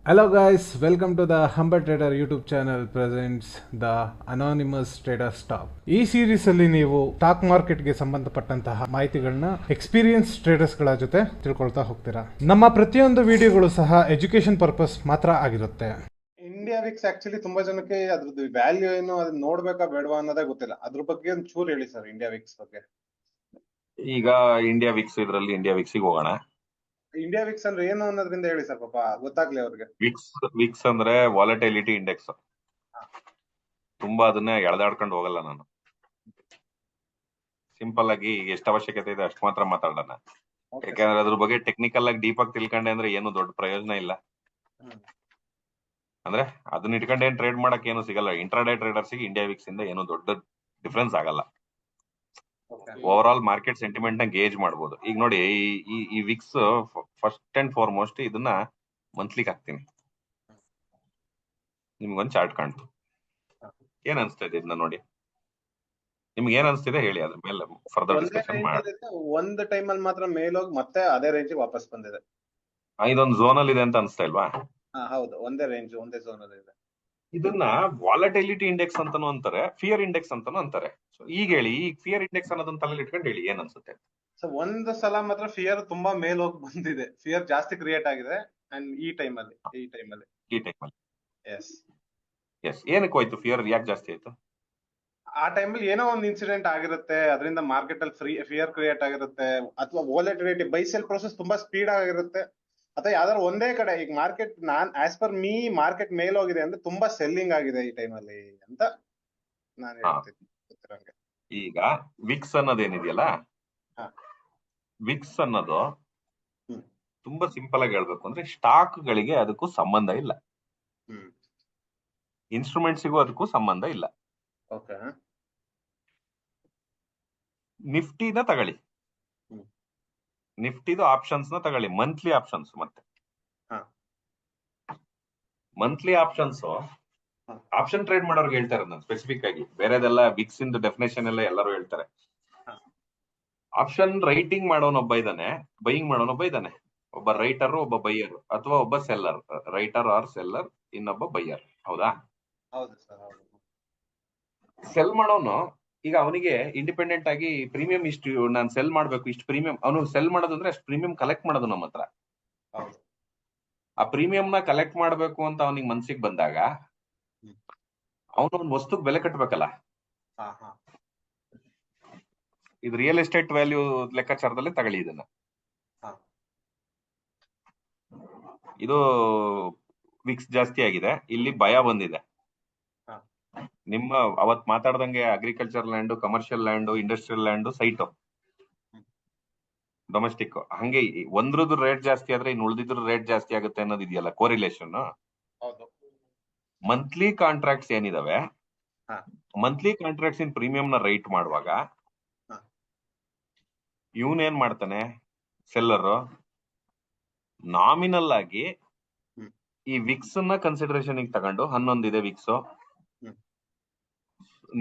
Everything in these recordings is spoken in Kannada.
Hello guys, welcome to the Humble Trader YouTube channel presents the Anonymous Trader Stop. ಈ ಸೀರೀಸ್ ಅಲ್ಲಿ ನೀವು ಸ್ಟಾಕ್ ಮಾರ್ಕೆಟ್ಗೆ ಸಂಬಂಧಪಟ್ಟಂತಹ ಮಾಹಿತಿಗಳನ್ನ ಎಕ್ಸ್ಪೀರಿಯನ್ಸ್ ಟ್ರೇಡರ್ಸ್ ಗಳ ಜೊತೆ ತಿಳ್ಕೊಳ್ತಾ ಹೋಗ್ತೀರಾ. ನಮ್ಮ ಪ್ರತಿಯೊಂದು ವಿಡಿಯೋಗಳು ಸಹ ಎಜುಕೇಶನ್ ಪರ್ಪಸ್ ಮಾತ್ರ ಆಗಿರುತ್ತೆ. ಇಂಡಿಯಾ ವಿಕ್ಸ್ ಆಕ್ಚುಲಿ ತುಂಬಾ ಜನಕ್ಕೆ ಅದ್ರದ್ದು ವ್ಯಾಲ್ಯೂ ಏನು ಅದನ್ನ ನೋಡ್ಬೇಕಾ ಬೇಡವಾ ಅನ್ನೋದೇ ಗೊತ್ತಿಲ್ಲ. ಅದ್ರ ಬಗ್ಗೆ ಒಂದು ಚೂರು ಹೇಳಿ ಸರ್, ಇಂಡಿಯಾ ವಿಕ್ಸ್ ಬಗ್ಗೆ. ಈಗ ಇಂಡಿಯಾ ವಿಕ್ಸ್ ಇದ್ರಲ್ಲಿ ಇಂಡಿಯಾ ವಿಕ್ಸಿಗೆ ಹೋಗೋಣ. ಇಂಡಿಯಾ ವಿಕ್ಸ್ ಅಂದ್ರೆ ಏನು ಅನ್ನೋದ್ರಿಂದ ಹೇಳಿ ಸರ್, ಪಾಪ ಗೊತ್ತಾಗ್ಲಿ ಅವ್ರಿಗೆ. ವಿಕ್ಸ್ ಅಂದ್ರೆ ವಾಲಟೈಲಿಟಿ ಇಂಡೆಕ್ಸ್. ತುಂಬಾ ಅದನ್ನ ಎಳೆದಾಡ್ಕೊಂಡು ಹೋಗಲ್ಲ ನಾನು. ಸಿಂಪಲ್ ಆಗಿ ಎಷ್ಟು ಅವಶ್ಯಕತೆ ಇದೆ ಅಷ್ಟು ಮಾತ್ರ ಮಾತಾಡೋಣ. ಯಾಕಂದ್ರೆ ಅದ್ರ ಬಗ್ಗೆ ಟೆಕ್ನಿಕಲ್ ಆಗಿ ಡೀಪ್ ಆಗಿ ತಿಳ್ಕೊಂಡೆ ಅಂದ್ರೆ ಏನು ದೊಡ್ಡ ಪ್ರಯೋಜನ ಇಲ್ಲ. ಅಂದ್ರೆ ಅದನ್ನ ಇಟ್ಕೊಂಡು ಏನ್ ಟ್ರೇಡ್ ಮಾಡಕ್ ಏನು ಸಿಗಲ್ಲ. ಇಂಟ್ರಾಡೇ ಟ್ರೇಡರ್ಸ್ ಗೆ ಇಂಡಿಯಾ ವಿಕ್ಸ್ ಇಂದ ಏನು ದೊಡ್ಡ ಡಿಫ್ರೆನ್ಸ್ ಆಗಲ್ಲ. ಓವರ್ ಆಲ್ ಮಾರ್ಕೆಟ್ ಸೆಂಟಿಮೆಂಟ್ ನ ಗೇಜ್ ಮಾಡಬಹುದು. ಈಗ ನೋಡಿ, ಈ ವಿಕ್ಸ್ ಫಸ್ಟ್ ಅಂಡ್ ಫಾರ್ಮೋಸ್ಟ್ ಇದನ್ನ ಮಂತ್ಲಿಗೆ ಹಾಕ್ತೀನಿ. ನಿಮ್ಗೊಂದು ಚಾರ್ಟ್ ಕಾಣ್ತು. ಏನ್ ಅನ್ಸ್ತಾ ಇದೆ ಇದನ್ನ ನೋಡಿ? ನಿಮ್ಗೆ ಏನ್ ಅನ್ಸ್ತಿದೆ ಹೇಳಿ, ಅದ್ರ ಮೇಲೆ ಫರ್ದರ್ ಡಿಸ್ಕಷನ್ ಮಾಡಿ. ಒಂದ್ ಟೈಮ್ ಅಲ್ಲಿ ಮಾತ್ರ ಮೇಲೋಗಿ ಮತ್ತೆ ಅದೇ ರೇಂಜ್ ವಾಪಸ್ ಬಂದಿದೆ. ಇದೊಂದು ಝೋನ್ ಅಲ್ಲಿ ಇದೆ ಅಂತ ಅನ್ಸ್ತಾ ಇಲ್ವಾ? ಹೌದು, ಒಂದೇ ರೇಂಜ್ ಒಂದೇ ಝೋನ್ ಅಲ್ಲಿ ಇದೆ. ಇದನ್ನ ವಾಲಟೈಲಿಟಿ ಇಂಡೆಕ್ಸ್ ಅಂತಾನು ಅಂತಾರೆ, ಫಿಯರ್ ಇಂಡೆಕ್ಸ್ ಅಂತಾನು ಅಂತಾರೆ. ಸೊ ಈಗ ಹೇಳಿ, ಈ ಫಿಯರ್ ಇಂಡೆಕ್ಸ್ ಅನ್ನೋದನ್ನ ತಲೆಯಲ್ಲಿ ಇಟ್ಕೊಂಡು ಹೇಳಿ ಏನ್ ಅನ್ಸುತ್ತೆ? ಸೊ ಒಂದ್ ಸಲ ಮಾತ್ರ ಫಿಯರ್ ತುಂಬಾ ಮೇಲೋಗಿ ಬಂದಿದೆ, ಫಿಯರ್ ಜಾಸ್ತಿ ಕ್ರಿಯೇಟ್ ಆಗಿದೆ. ಅಂಡ್ ಈ ಟೈಮ್ ಅಲ್ಲಿ ಎಸ್, ಏನಕ್ಕೆ ಹೋಯ್ತು ಫಿಯರ್? ಯಾಕೆ ಜಾಸ್ತಿ ಆಯ್ತು? ಆ ಟೈಮಲ್ಲಿ ಏನೋ ಒಂದು ಇನ್ಸಿಡೆಂಟ್ ಆಗಿರುತ್ತೆ, ಅದರಿಂದ ಮಾರ್ಕೆಟ್ ಅಲ್ಲಿ ಫಿಯರ್ ಕ್ರಿಯೇಟ್ ಆಗಿರುತ್ತೆ, ಅಥವಾ ವೋಲೆಟಿಲಿಟಿ ಬೈ ಸೆಲ್ ಪ್ರೋಸೆಸ್ ತುಂಬಾ ಸ್ಪೀಡ್ ಆಗಿರುತ್ತೆ, ಅಥವಾ ಯಾವ್ದಾದ್ರು ಒಂದೇ ಕಡೆ ಈಗ market as per me market ಮೇಲ್ ಹೋಗಿದೆ ಅಂದ್ರೆ ತುಂಬಾ ಸೆಲ್ಲಿಂಗ್ ಆಗಿದೆ ಈ ಟೈಮಲ್ಲಿ ಅಂತ ನಾನು ಹೇಳ್ತೀನಿ. ಈಗ ವಿಕ್ಸ್ ಅನ್ನೋದೇನಿದೆಯಲ್ಲ, ವಿಕ್ಸ್ ಅನ್ನೋದು ತುಂಬಾ ಸಿಂಪಲ್ ಆಗಿ ಹೇಳ್ಬೇಕು ಅಂದ್ರೆ ಸ್ಟಾಕ್ ಗಳಿಗೆ ಅದಕ್ಕೂ ಸಂಬಂಧ ಇಲ್ಲ, ಇನ್ಸ್ಟ್ರೂಮೆಂಟ್ಸಿಗೂ ಅದಕ್ಕೂ ಸಂಬಂಧ ಇಲ್ಲ. ನಿಫ್ಟಿನ ತಗೊಳ್ಳಿ, ನಿಫ್ಟಿದು ಆಪ್ಷನ್ಸ್ ನ ತಗೊಳ್ಳಿ, ಮಂತ್ಲಿ ಆಪ್ಷನ್ಸ್. ಮತ್ತೆ ಮಂತ್ಲಿ ಆಪ್ಷನ್ಸ್ ಆಪ್ಷನ್ ಟ್ರೇಡ್ ಮಾಡೋರ್ಗೆ ಹೇಳ್ತಾರೆ ನಾನು ಸ್ಪೆಸಿಫಿಕ್ ಆಗಿ. ಬೇರೆದೆಲ್ಲ ವಿಕ್ಸ್ ಇಂದ ಡೆಫಿನೇಷನ್ ಎಲ್ಲ ಎಲ್ಲರೂ ಹೇಳ್ತಾರೆ. ಆಪ್ಷನ್ ರೈಟಿಂಗ್ ಮಾಡೋನೊಬ್ಬ ಇದ್ದಾನೆ, ಬೈಯಿಂಗ್ ಮಾಡೋನೊಬ್ಬ ಇದ್ದಾನೆ. ಒಬ್ಬ ರೈಟರ್, ಒಬ್ಬ ಬೈಯರ್, ಅಥವಾ ಒಬ್ಬ ಸೆಲ್ಲರ್. ರೈಟರ್ ಆರ್ ಸೆಲ್ಲರ್, ಇನ್ನೊಬ್ಬ ಬೈಯರ್. ಹೌದಾ? ಸೆಲ್ ಮಾಡೋನು ಈಗ ಅವನಿಗೆ ಇಂಡಿಪೆಂಡೆಂಟ್ ಆಗಿ ಪ್ರೀಮಿಯಂ ಇಷ್ಟು ನಾನು ಸೆಲ್ ಮಾಡ್ಬೇಕು, ಇಷ್ಟು ಪ್ರೀಮಿಯಂ ಅವನು ಸೆಲ್ ಮಾಡೋದಂದ್ರೆ ಅಷ್ಟು ಪ್ರೀಮಿಯಂ ಕಲೆಕ್ಟ್ ಮಾಡೋದು ನಮ್ಮ ಹತ್ರ. ಆ ಪ್ರೀಮಿಯಂ ನ ಕಲೆಕ್ಟ್ ಮಾಡ್ಬೇಕು ಅಂತ ಅವನಿಗೆ ಮನ್ಸಿಗೆ ಬಂದಾಗ ಅವನು ಒಂದು ವಸ್ತುಗೆ ಬೆಲೆ ಕಟ್ಟಬೇಕಲ್ಲ. ಇದು ರಿಯಲ್ ಎಸ್ಟೇಟ್ ವ್ಯಾಲ್ಯೂ ಲೆಕ್ಕಾಚಾರದಲ್ಲಿ ತಗೊಳ್ಳಿ ಇದನ್ನ. ಇದು ವಿಕ್ಸ್ ಜಾಸ್ತಿ ಆಗಿದೆ, ಇಲ್ಲಿ ಭಯ ಬಂದಿದೆ. ನಿಮ್ಮ ಅವತ್ ಮಾತಾಡ್ದಂಗೆ agriculture land, commercial land, industrial land, site, domestic, ಹಂಗೆ ಒಂದ್ರದ್ದು ರೇಟ್ ಜಾಸ್ತಿ ಆದ್ರೆ ಇನ್ನು ಉಳಿದಿದ್ರ ರೇಟ್ ಜಾಸ್ತಿ ಆಗುತ್ತೆ ಅನ್ನೋದು ಇದೆಯಲ್ಲ, ಕೋರಿಲೇಷನ್. ಮಂತ್ಲಿ ಕಾಂಟ್ರಾಕ್ಟ್ಸ್ ಏನಿದಾವೆ, ಮಂತ್ಲಿ ಕಾಂಟ್ರಾಕ್ಟ್ಸ್ ಇನ್ ಪ್ರೀಮಿಯಂ ನ ರೈಟ್ ಮಾಡುವಾಗ ಇವನೇನ್ ಮಾಡ್ತಾನೆ, ಸೆಲ್ಲರ್ ನಾಮಿನಲ್ ಆಗಿ ಈ ವಿಕ್ಸ್ ನ ಕನ್ಸಿಡರೇಷನ್ ತಗೊಂಡು 11 ಇದೆ ವಿಕ್ಸ್.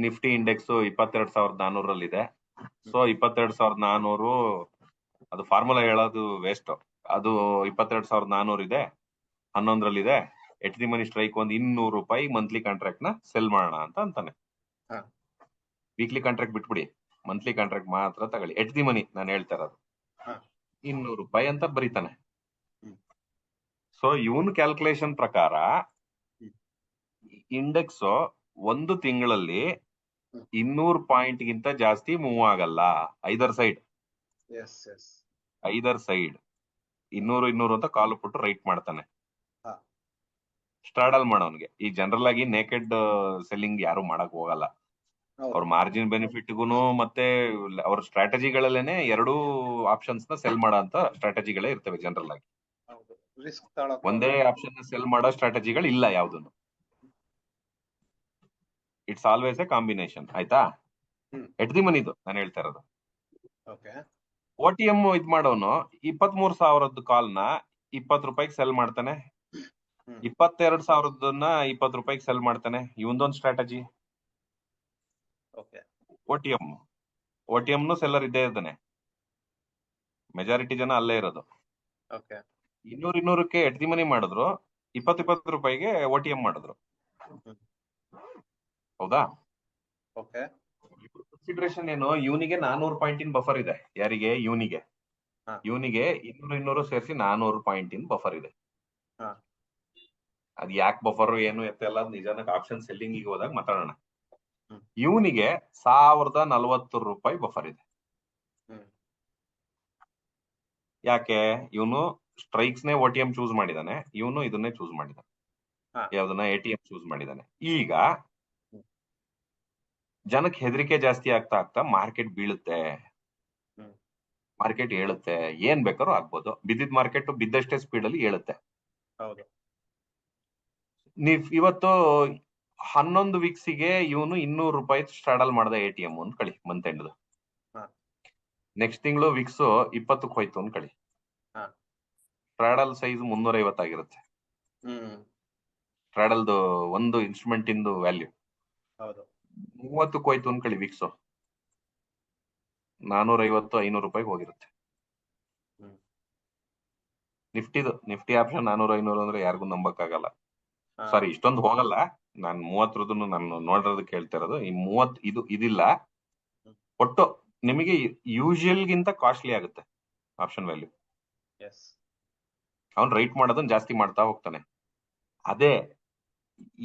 ನಿಫ್ಟಿ ಇಂಡೆಕ್ಸ್ 22,400 ಇದೆ. ಸೊ 22,400 ಅದು ಫಾರ್ಮುಲಾ ಹೇಳೋದು ವೇಸ್ಟ್. ಅದು 22,400 ಇದೆ, 11 ಇದೆ. ಎಟ್ ದಿ ಮನಿ ಸ್ಟ್ರೈಕ್ ಒಂದು 200 ರೂಪಾಯಿ ಮಂತ್ಲಿ ಕಾಂಟ್ರಾಕ್ಟ್ ನ ಸೆಲ್ ಮಾಡೋಣ ಅಂತ ಅಂತಾನೆ. ವೀಕ್ಲಿ ಕಾಂಟ್ರಾಕ್ಟ್ ಬಿಟ್ಬಿಡಿ, ಮಂತ್ಲಿ ಕಾಂಟ್ರಾಕ್ಟ್ ಮಾತ್ರ ತಗೊಳ್ಳಿ. ಎಟ್ ದಿ ಮನಿ ನಾನು ಹೇಳ್ತಾ ಇರೋದು 200 ರೂಪಾಯಿ ಅಂತ ಬರೀತಾನೆ. ಸೊ ಇವನ್ ಕ್ಯಾಲ್ಕುಲೇಷನ್ ಪ್ರಕಾರ ಇಂಡೆಕ್ಸ್ ಒಂದು ತಿಂಗಳಲ್ಲಿ 200 ಪಾಯಿಂಟ್ ಗಿಂತ ಜಾಸ್ತಿ ಮೂವ್ ಆಗಲ್ಲ. ಐದರ್ ಸೈಡ್ 200 ಅಂತ ಕಾಲು ಬಿಟ್ಟು ರೈಟ್ ಮಾಡ್ತಾನೆ. ಸ್ಟಾರ್ಡಲ್ ಮಾಡೋನ್ಗೆ ಈ ಜನರಲ್ ಆಗಿ ನೇಕೆಡ್ ಸೆಲ್ಲಿಂಗ್ ಯಾರು ಮಾಡಕ್ ಹೋಗಲ್ಲ. ಅವ್ರ ಮಾರ್ಜಿನ್ ಬೆನಿಫಿಟ್ಗುನು ಮತ್ತೆ ಅವ್ರ ಸ್ಟ್ರಾಟಜಿಗಳಲ್ಲೇನೆ ಎರಡೂ ಆಪ್ಷನ್ಸ್ ನ ಸೆಲ್ ಮಾಡೋ ಅಂತ ಸ್ಟ್ರಾಟಜಿಗಳೇ ಇರ್ತವೆ ಜನರಲ್ ಆಗಿ. ಒಂದೇ ಆಪ್ಷನ್ ಸೆಲ್ ಮಾಡೋ ಸ್ಟ್ರಾಟಜಿಗಳು ಇಲ್ಲ ಯಾವ್ದನ್ನು. It's always a combination. ಆಯ್ತಾ? ಎಟ್ ದಿ ಮನಿದು ನಾನು ಹೇಳ್ತಾ ಇರೋದು. OTM ಇದ್ ಮಾಡೋನು 23,000 ಕಾಲ್ನ 20 ರೂಪಾಯಿಗೆ ಸೆಲ್ ಮಾಡ್ತಾನೆ, 22,000 20 ರೂಪಾಯಿಗೆ ಸೆಲ್ ಮಾಡ್ತಾನೆ. ಇವೊಂದೊಂದು ಸ್ಟ್ರಾಟಜಿ. OTM ಸೆಲ್ಲರ್ ಇದ್ದೇ ಇದ್ದಾನೆ, ಮೆಜಾರಿಟಿ ಜನ ಅಲ್ಲೇ ಇರೋದು. 200 200ಕ್ಕೆ ಎಟ್ ದಿ ಮನಿ ಮಾಡಿದ್ರು 20 ರೂಪಾಯಿಗೆ OTM ಮಾಡಿದ್ರು. ಹೌದಾ? ಓಕೆ. ಕನ್ಸಿಡರೇಷನ್ ಏನು, ಇವನಿಗೆ 400 ಪಾಯಿಂಟಿನ ಬಫರ್ ಇದೆ. ಯಾರಿಗೆ? ಇವನಿಗೆ ಹಾ. 200 ಸೇರಿಸಿ 400 ಪಾಯಿಂಟಿನ ಬಫರ್ ಇದೆ. ಹಾ. ಅದ್ ಯಾಕೆ ಬಫರ್ ಏನು ಎತ್ತೆಲ್ಲ ನಿಜಾನಕ್ ಆಪ್ಷನ್ ಸೆಲ್ಲಿಂಗ್ ಹೋದಾಗ ಮಾತಾಡೋಣ. ಹ್ಮ್. ಇವನಿಗೆ 1040 ರೂಪಾಯಿ ಬಫರ್ ಇದೆ. ಹ್ಮ್. ಯಾಕೆ? ಇವನು ಸ್ಟ್ರೈಕ್ಸ್ ನೇ OTM ಚೂಸ್ ಮಾಡಿದಾನೆ, ಇವನು ಇದನ್ನೇ ಚೂಸ್ ಮಾಡಿದಾನೆ. ಹಾ. ಯಾವ್ದನ್ನ? ATM ಚೂಸ್ ಮಾಡಿದಾನೆ. ಈಗ ಹ್ಮ್. ಜನಕ್ಕೆ ಹೆದರಿಕೆ ಜಾಸ್ತಿ ಆಗ್ತಾ ಆಗ್ತಾ ಮಾರ್ಕೆಟ್ ಬೀಳುತ್ತೆ, ಹ್ಮ್. ಮಾರ್ಕೆಟ್ ಹೇಳುತ್ತೆ, ಏನ್ ಬೇಕಾದ್ರೂ ಆಗ್ಬೋದು. ಬಿದ್ದಿದ್ ಮಾರ್ಕೆಟ್ ಬಿದ್ದಷ್ಟೇ ಸ್ಪೀಡ್ ಅಲ್ಲಿ ಹೇಳುತ್ತೆ. ಹೌದು. ನೀವ್ ಇವತ್ತು 11 ವೀಕ್ಸಿಗೆ ಇವನು 200 ರೂಪಾಯಿ ಸ್ಟ್ರಾಡಲ್ ಮಾಡ್ದ ATM ಅಂತ ಕಳಿ, ಮಂತ್ ಎಂಡ್. ಹಾ. ನೆಕ್ಸ್ಟ್ ತಿಂಗಳು ವಿಕ್ಸ್ 20ಕ್ಕೆ ಹೋಯ್ತು ಅಂತ ಕಳಿ. ಹಾ. ಸ್ಟ್ರಾಡಲ್ ಸೈಜ್ 350 ಆಗಿರುತ್ತೆ. ಹ್ಮ್. ಸ್ಟ್ರಾಡಲ್ದು ಒಂದು ಇನ್ಸ್ಟ್ರೂಮೆಂಟ್ ಇಂದು ವ್ಯಾಲ್ಯೂ ಹೌದು. 30ಕ್ಕೆ ಹೋಯ್ತು ಅಂತ ಕಳಿ. ವಿಕ್ಸ್ 450-500 ರೂಪಾಯಿಗೆ ಹೋಗಿರುತ್ತೆ. ಹ್ಮ್. ನಿಫ್ಟಿ ಆಪ್ಷನ್ 400-500 ಅಂದ್ರೆ ಯಾರಿಗೂ ನಂಬಕ್ಕಾಗಲ್ಲ. ಹಾ. ಸಾರಿ, ಇಷ್ಟೊಂದು ಹೋಗಲ್ಲ. ನಾನು 30 ನಾನು ನೋಡಿರೋದಕ್ಕೆ ಹೇಳ್ತಾ ಇರೋದು. ಈ 30 ಇದಿಲ್ಲ. ಒಟ್ಟು ನಿಮಗೆ ಯೂಶುವಲ್ ಗಿಂತ ಕಾಸ್ಟ್ಲಿ ಆಗುತ್ತೆ ಆಪ್ಷನ್ ವ್ಯಾಲ್ಯೂ. ಎಸ್. ಅವ್ನು ರೈಟ್ ಮಾಡೋದನ್ನ ಜಾಸ್ತಿ ಮಾಡ್ತಾ ಹೋಗ್ತಾನೆ. ಅದೇ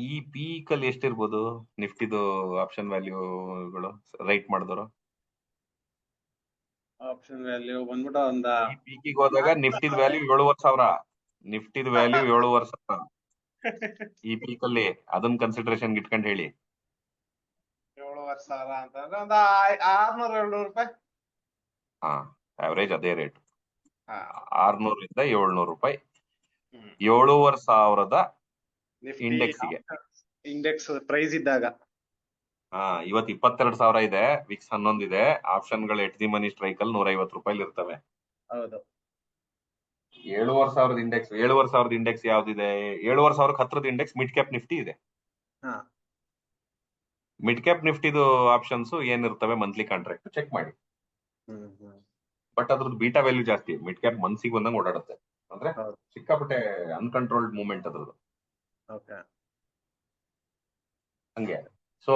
ಈ ಪೀಕ್ ಅಲ್ಲಿ ಎಷ್ಟಿರ್ಬೋದು ನಿಫ್ಟಿದು ಆಪ್ಷನ್ ವ್ಯಾಲ್ಯೂಗಳು ರೈಟ್ ಮಾಡಿದವರು? ಆಪ್ಷನ್ ವ್ಯಾಲ್ಯೂ ಬಂದ್ಬಿಟ್ಟು ಒಂದ ಈ ಪೀಕಿಗೆ ಹೋದಾಗ ನಿಫ್ಟಿದ ವ್ಯಾಲ್ಯೂ 7,500. ನಿಫ್ಟಿದ ವ್ಯಾಲ್ಯೂ 7,500 ಈ ಪೀಕ್ ಅಲ್ಲಿ. ಅದನ್ನ ಕನ್ಸಿಡರೇಷನ್ ಇಟ್ಕೊಂಡು ಹೇಳಿ. 7,500 ಅಂತಂದ್ರೆ ಒಂದ 600-700 ರೂಪಾಯಿ. ಹಾ, ಆವರೇಜ್ ಅದೇ ರೇಟ್. ಹಾ. 600 ಇಂದ 700 ರೂಪಾಯಿ. ಹ್ಮ್. 7,500 ನಿಫ್ಟಿ ಇಂಡೆಕ್ಸ್ಗೆ. ಇಂಡೆಕ್ಸ್ ಪ್ರೈಸ್ ಇದ್ದಾಗ. ಇವತ್ತು 22,000 ಇದೆ. ವಿಕ್ಸ್ 11 ಇದೆ. ಆಪ್ಷನ್ಗಳು ಎಟ್ ದಿ ಮನಿ ಸ್ಟ್ರೈಕ್ ಅಲ್ಲಿ 150 ರೂಪಾಯಿ ಇರ್ತವೆ. ಹೌದು. 7,500 ಇಂಡೆಕ್ಸ್. 7,500 ಇಂಡೆಕ್ಸ್ ಯಾವ್ದಿದೆ? 7,500 ಹತ್ರದ ಇಂಡೆಕ್ಸ್ ಮಿಡ್ ಕ್ಯಾಪ್ ನಿಫ್ಟಿ ಇದೆ. ಹಾ. ಮಿಡ್ ಕ್ಯಾಪ್ ನಿಫ್ಟಿದು ಆಪ್ಷನ್ಸ್ ಏನಿರ್ತವೆ ಮಂತ್ಲಿ ಕಾಂಟ್ರಾಕ್ಟ್ ಚೆಕ್ ಮಾಡಿ. ಹ್ಮ್. ಹ್ಮ್. ಬಟ್ ಅದ್ರದ್ದು ಬೀಟಾ ವ್ಯಾಲ್ಯೂ ಜಾಸ್ತಿ. ಮಿಡ್ ಕ್ಯಾಪ್ ಮನ್ಸಿಗೆ ಬಂದಂಗೆ ಓಡಾಡುತ್ತೆ. ಅಂದ್ರೆ ಹೌದು. ಸಿಕ್ಕಾಪಟ್ಟೆ ಅನ್ಕಂಟ್ರೋಲ್ಡ್ ಮೂವ್ಮೆಂಟ್ ಅದ್ರದ್ದು. ಓಕೆ. ಹಂಗೆ. ಸೊ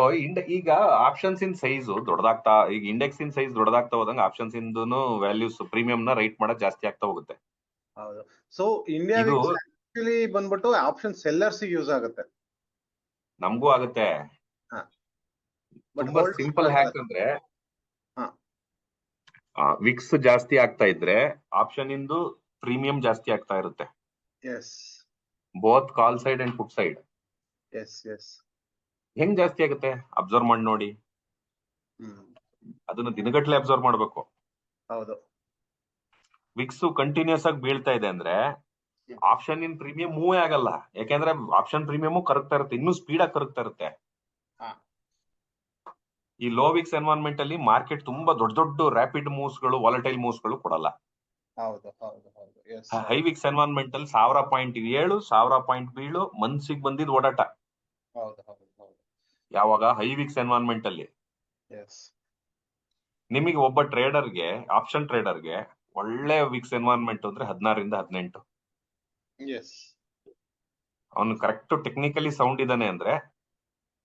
ಈಗ ಆಪ್ಷನ್ಸ್ ಇನ್ ಸೈಜ್ ದೊಡ್ಡದಾಗ್ತಾ, ಈಗ ಇಂಡೆಕ್ಸ್ ಇನ್ ಸೈಜ್ ದೊಡ್ಡದಾಗ್ತಾ ಹೋದಂಗೆ ಆಪ್ಷನ್ಸ್ ಇಂದೂ ವ್ಯಾಲ್ಯೂಸ್ ಪ್ರೀಮಿಯಂ ನ ರೈಟ್ ಮಾಡೋದು ಜಾಸ್ತಿ ಆಗ್ತಾ ಹೋಗುತ್ತೆ. ಹೌದು. ಸೊ ಇಂಡಿಯಾ ಇದು ಆಕ್ಚುಲಿ ಬಂದ್ಬಿಟ್ಟು ಆಪ್ಷನ್ ಸೆಲ್ಲರ್ಸ್ ಯೂಸ್ ಆಗುತ್ತೆ. ನಮಗೂ ಆಗುತ್ತೆ. ಹಾ. ಬಟ್ ತುಂಬಾ ಸಿಂಪಲ್ ಹ್ಯಾಕ್ ಅಂದ್ರೆ, ಹಾ. ವಿಕ್ಸ್ ಜಾಸ್ತಿ ಆಗ್ತಾ ಇದ್ರೆ ಆಪ್ಷನ್ ಇಂದು ಪ್ರೀಮಿಯಂ ಜಾಸ್ತಿ ಆಗ್ತಾ ಇರುತ್ತೆ. Yes. Both call side and put side. Yes. Yes. ಹೆಂಗ್ ಜಾಸ್ತಿ ಆಗುತ್ತೆ ಅಬ್ಸರ್ವ್ ಮಾಡಿ ನೋಡಿ. ಹ್ಮ್. ಅದನ್ನ ದಿನಗಟ್ಲೆ ಅಬ್ಸರ್ವ್ ಮಾಡ್ಬೇಕು. ಹೌದು. ವಿಕ್ಸ್ ಕಂಟಿನ್ಯೂಸ್ ಆಗಿ ಬೀಳ್ತಾ ಇದೆ ಅಂದ್ರೆ ಆಪ್ಷನ್ ಇನ್ ಪ್ರೀಮಿಯಂ ಮೂವೇ ಆಗಲ್ಲ. ಯಾಕೆಂದ್ರೆ ಆಪ್ಷನ್ ಪ್ರೀಮಿಯಂ ಕರಗ್ತಾ ಇರುತ್ತೆ, ಇನ್ನೂ ಸ್ಪೀಡ್ ಆಗಿ ಕರಗ್ತಾ ಇರುತ್ತೆ. ಹಾ. ಈ ಲೋ ವಿಕ್ಸ್ ಎನ್ವೈರನ್ಮೆಂಟ್ ಅಲ್ಲಿ ಮಾರ್ಕೆಟ್ ತುಂಬಾ ದೊಡ್ಡ ದೊಡ್ಡ ರ್ಯಾಪಿಡ್ ಮೂವ್ಸ್ ಗಳು, ವಾಲಟೈಲ್ ಮೂವ್ಸ್ ಗಳು ಕೊಡಲ್ಲ. ಹೌದು. ಹೌದು. ಹೌದು. ಎಸ್. ಹೈ ವಿಕ್ಸ್ ಎನ್ವೈರನ್ಮೆಂಟ್ ಅಲ್ಲಿ 1000 ಪಾಯಿಂಟ್ ಏಳು, 1000 ಪಾಯಿಂಟ್ ಬೀಳು, ಮನ್ಸಿಗೆ ಬಂದಿದ್ ಓಡಾಟ. ಹೌದು. ಹೌದು. ಹೌದು. ಯಾವಾಗ? ಹೈ ವಿಕ್ಸ್ ಎನ್ವೈರನ್ಮೆಂಟ್ ಅಲ್ಲಿ. ಎಸ್. ನಿಮಗೆ ಒಬ್ಬ ಟ್ರೇಡರ್ಗೆ, ಆಪ್ಷನ್ ಟ್ರೇಡರ್ಗೆ ಒಳ್ಳೆ ವಿಕ್ಸ್ ಎನ್ವೈರನ್ಮೆಂಟ್ ಅಂದ್ರೆ 16ರಿಂದ 18. ಎಸ್. ಅವನು ಕರೆಕ್ಟ್ ಟೆಕ್ನಿಕಲಿ ಸೌಂಡ್ ಇದ್ದಾನೆ ಅಂದ್ರೆ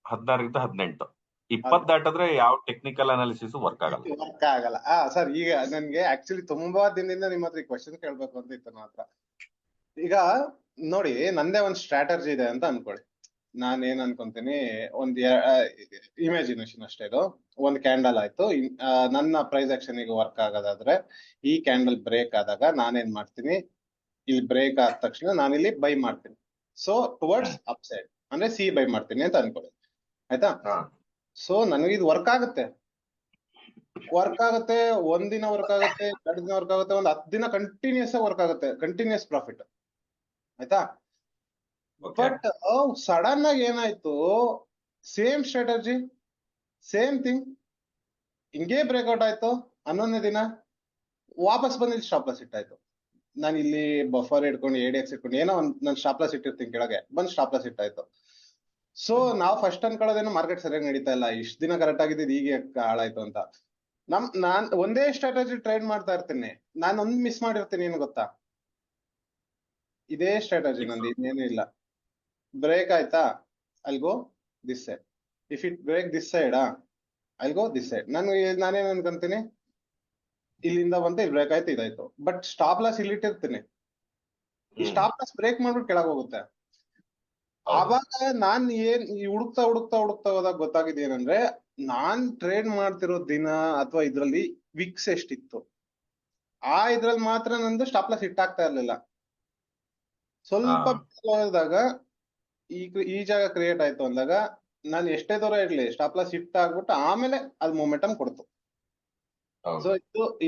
16ರಿಂದ 18. 20 ದಾಟಿದ್ರೆ ಯಾವ ಟೆಕ್ನಿಕಲ್ ಅನಾಲಿಸಿಸ್ ವರ್ಕ್ ಆಗಲ್ಲ. ವರ್ಕ್ ಆಗಲ್ಲ. ಸರ್, ಈಗ ನನ್ಗೆ ಆಕ್ಚುಲಿ ತುಂಬಾ ದಿನದಿಂದ ನಿಮ್ಮ ಹತ್ರ ಕ್ವಶನ್ ಕೇಳ್ಬೇಕು ಅಂತ ಇತ್ತು ನನ್ನ ಹತ್ರ. ಈಗ ನೋಡಿ, ನಂದೇ ಒಂದ್ ಸ್ಟ್ರಾಟಜಿ ಇದೆ ಅಂತ ಅನ್ಕೊಳ್ಳಿ. ನಾನ್ ಏನ್ ಅನ್ಕೊಂತೀನಿ, ಒಂದ್ ಇಮ್ಯಾಜಿನೇಷನ್ ಅಷ್ಟೇ. ಇದು ಒಂದ್ ಕ್ಯಾಂಡಲ್ ಆಯ್ತು. ನನ್ನ ಪ್ರೈಸ್ ಆಕ್ಷನ್ ಈಗ ವರ್ಕ್ ಆಗೋದಾದ್ರೆ, ಈ ಕ್ಯಾಂಡಲ್ ಬ್ರೇಕ್ ಆದಾಗ ನಾನೇನ್ ಮಾಡ್ತೀನಿ, ಇಲ್ಲಿ ಬ್ರೇಕ್ ಆದ ತಕ್ಷಣ ನಾನಿಲ್ಲಿ ಬೈ ಮಾಡ್ತೀನಿ. ಸೊ ಟುವರ್ಡ್ಸ್ ಅಪ್ ಸೈಡ್ ಅಂದ್ರೆ ಸಿ ಬೈ ಮಾಡ್ತೀನಿ ಅಂತ ಅನ್ಕೊಳ್ಳಿ. ಆಯ್ತಾ? ಸೊ ನನಗೆ ಇದು ವರ್ಕ್ ಆಗುತ್ತೆ. ಒಂದಿನ ವರ್ಕ್ ಆಗುತ್ತೆ, 2 ದಿನ ವರ್ಕ್ ಆಗುತ್ತೆ, ಒಂದ್ 10 ದಿನ ಕಂಟಿನ್ಯೂಸ್ ವರ್ಕ್ ಆಗುತ್ತೆ, ಕಂಟಿನ್ಯೂಸ್ ಪ್ರಾಫಿಟ್. ಆಯ್ತಾ? ಬಟ್ ಸಡನ್ ಆಗಿ ಏನಾಯ್ತು, ಸೇಮ್ ಸ್ಟ್ರಾಟಜಿ, ಸೇಮ್ ಥಿಂಗ್, ಹಿಂಗೇ ಬ್ರೇಕ್ಔಟ್ ಆಯ್ತು. 11ನೇ ದಿನ ವಾಪಸ್ ಬಂದು ಇಲ್ಲಿ ಸ್ಟಾಪ್ ಲಾಸ್ ಇಟ್ಟಾಯ್ತು. ನಾನು ಇಲ್ಲಿ ಬಫರ್ ಇಟ್ಕೊಂಡು ADX ಇಟ್ಕೊಂಡು ಏನೋ ಒಂದ್ ನಾನು ಸ್ಟಾಪ್ ಲಾಸ್ ಇಟ್ಟಿರ್ತೀನಿ, ಕೆಳಗೆ ಬಂದು ಸ್ಟಾಪ್ ಲಾಸ್ ಇಟ್ಟಾಯ್ತು. ಸೊ ನಾವು ಫಸ್ಟ್ ಅನ್ಕೊಳ್ಳೋದೇನೋ ಮಾರ್ಕೆಟ್ ಸರಿಯಾಗಿ ನಡೀತಾ ಇಲ್ಲ, ಇಷ್ಟು ದಿನ ಕರೆಕ್ಟ್ ಆಗಿದ್ದು ಹೀಗೆ ಹಾಳಾಯ್ತು ಅಂತ. ನಾನ್ ಒಂದೇ ಸ್ಟ್ರಾಟಜಿ ಟ್ರೈಡ್ ಮಾಡ್ತಾ ಇರ್ತೀನಿ. ನಾನು ಒಂದ್ ಮಿಸ್ ಮಾಡಿರ್ತೀನಿ, ಏನು ಗೊತ್ತಾ? ಇದೇ ಸ್ಟ್ರಾಟಜಿ ನಂದು, ಇನ್ನೇನು ಇಲ್ಲ. ಬ್ರೇಕ್ ಆಯ್ತಾ, I'll go this side. If it break this side, I'll go this side. ನಾನೇನ್ ಅನ್ಕೊಂತೀನಿ, ಇಲ್ಲಿಂದ ಬಂತ ಇಲ್ಲಿ ಬ್ರೇಕ್ ಆಯ್ತು ಇದಾಯ್ತು, ಬಟ್ ಸ್ಟಾಪ್ ಲಾಸ್ ಇಲ್ಲಿ ಇಟ್ಟಿರ್ತೀನಿ. ಈ ಸ್ಟಾಪ್ ಲಾಸ್ ಬ್ರೇಕ್ ಮಾಡ್ಬಿಟ್ಟು ಕೆಳಗೆ ಹೋಗುತ್ತೆ. ಆವಾಗ ನಾನ್ ಈ ಹುಡುಕ್ತಾ ಹೋದಾಗ ಗೊತ್ತಾಗಿದೆ ಏನಂದ್ರೆ, ನಾನ್ ಟ್ರೇಡ್ ಮಾಡ್ತಿರೋ ದಿನ ಅಥವಾ ಇದ್ರಲ್ಲಿ ವಿಕ್ಸ್ ಎಷ್ಟಿತ್ತು, ಇದ್ರಲ್ಲಿ ಮಾತ್ರ ನಂದು ಸ್ಟಾಪ್ ಲಾಸ್ ಹಿಟ್ ಆಗ್ತಾ ಇರ್ಲಿಲ್ಲ. ಸ್ವಲ್ಪ ಹೋದಾಗ ಈ ಜಾಗ ಕ್ರಿಯೇಟ್ ಆಯ್ತು ಅಂದಾಗ ನಾನು ಎಷ್ಟೇ ದೂರ ಇರ್ಲಿ ಸ್ಟಾಪ್ ಲಾಸ್ ಹಿಟ್ ಆಗ್ಬಿಟ್ಟು ಆಮೇಲೆ ಅದು ಮೊಮೆಂಟಮ್ ಕೊಡ್ತು. ಸೊ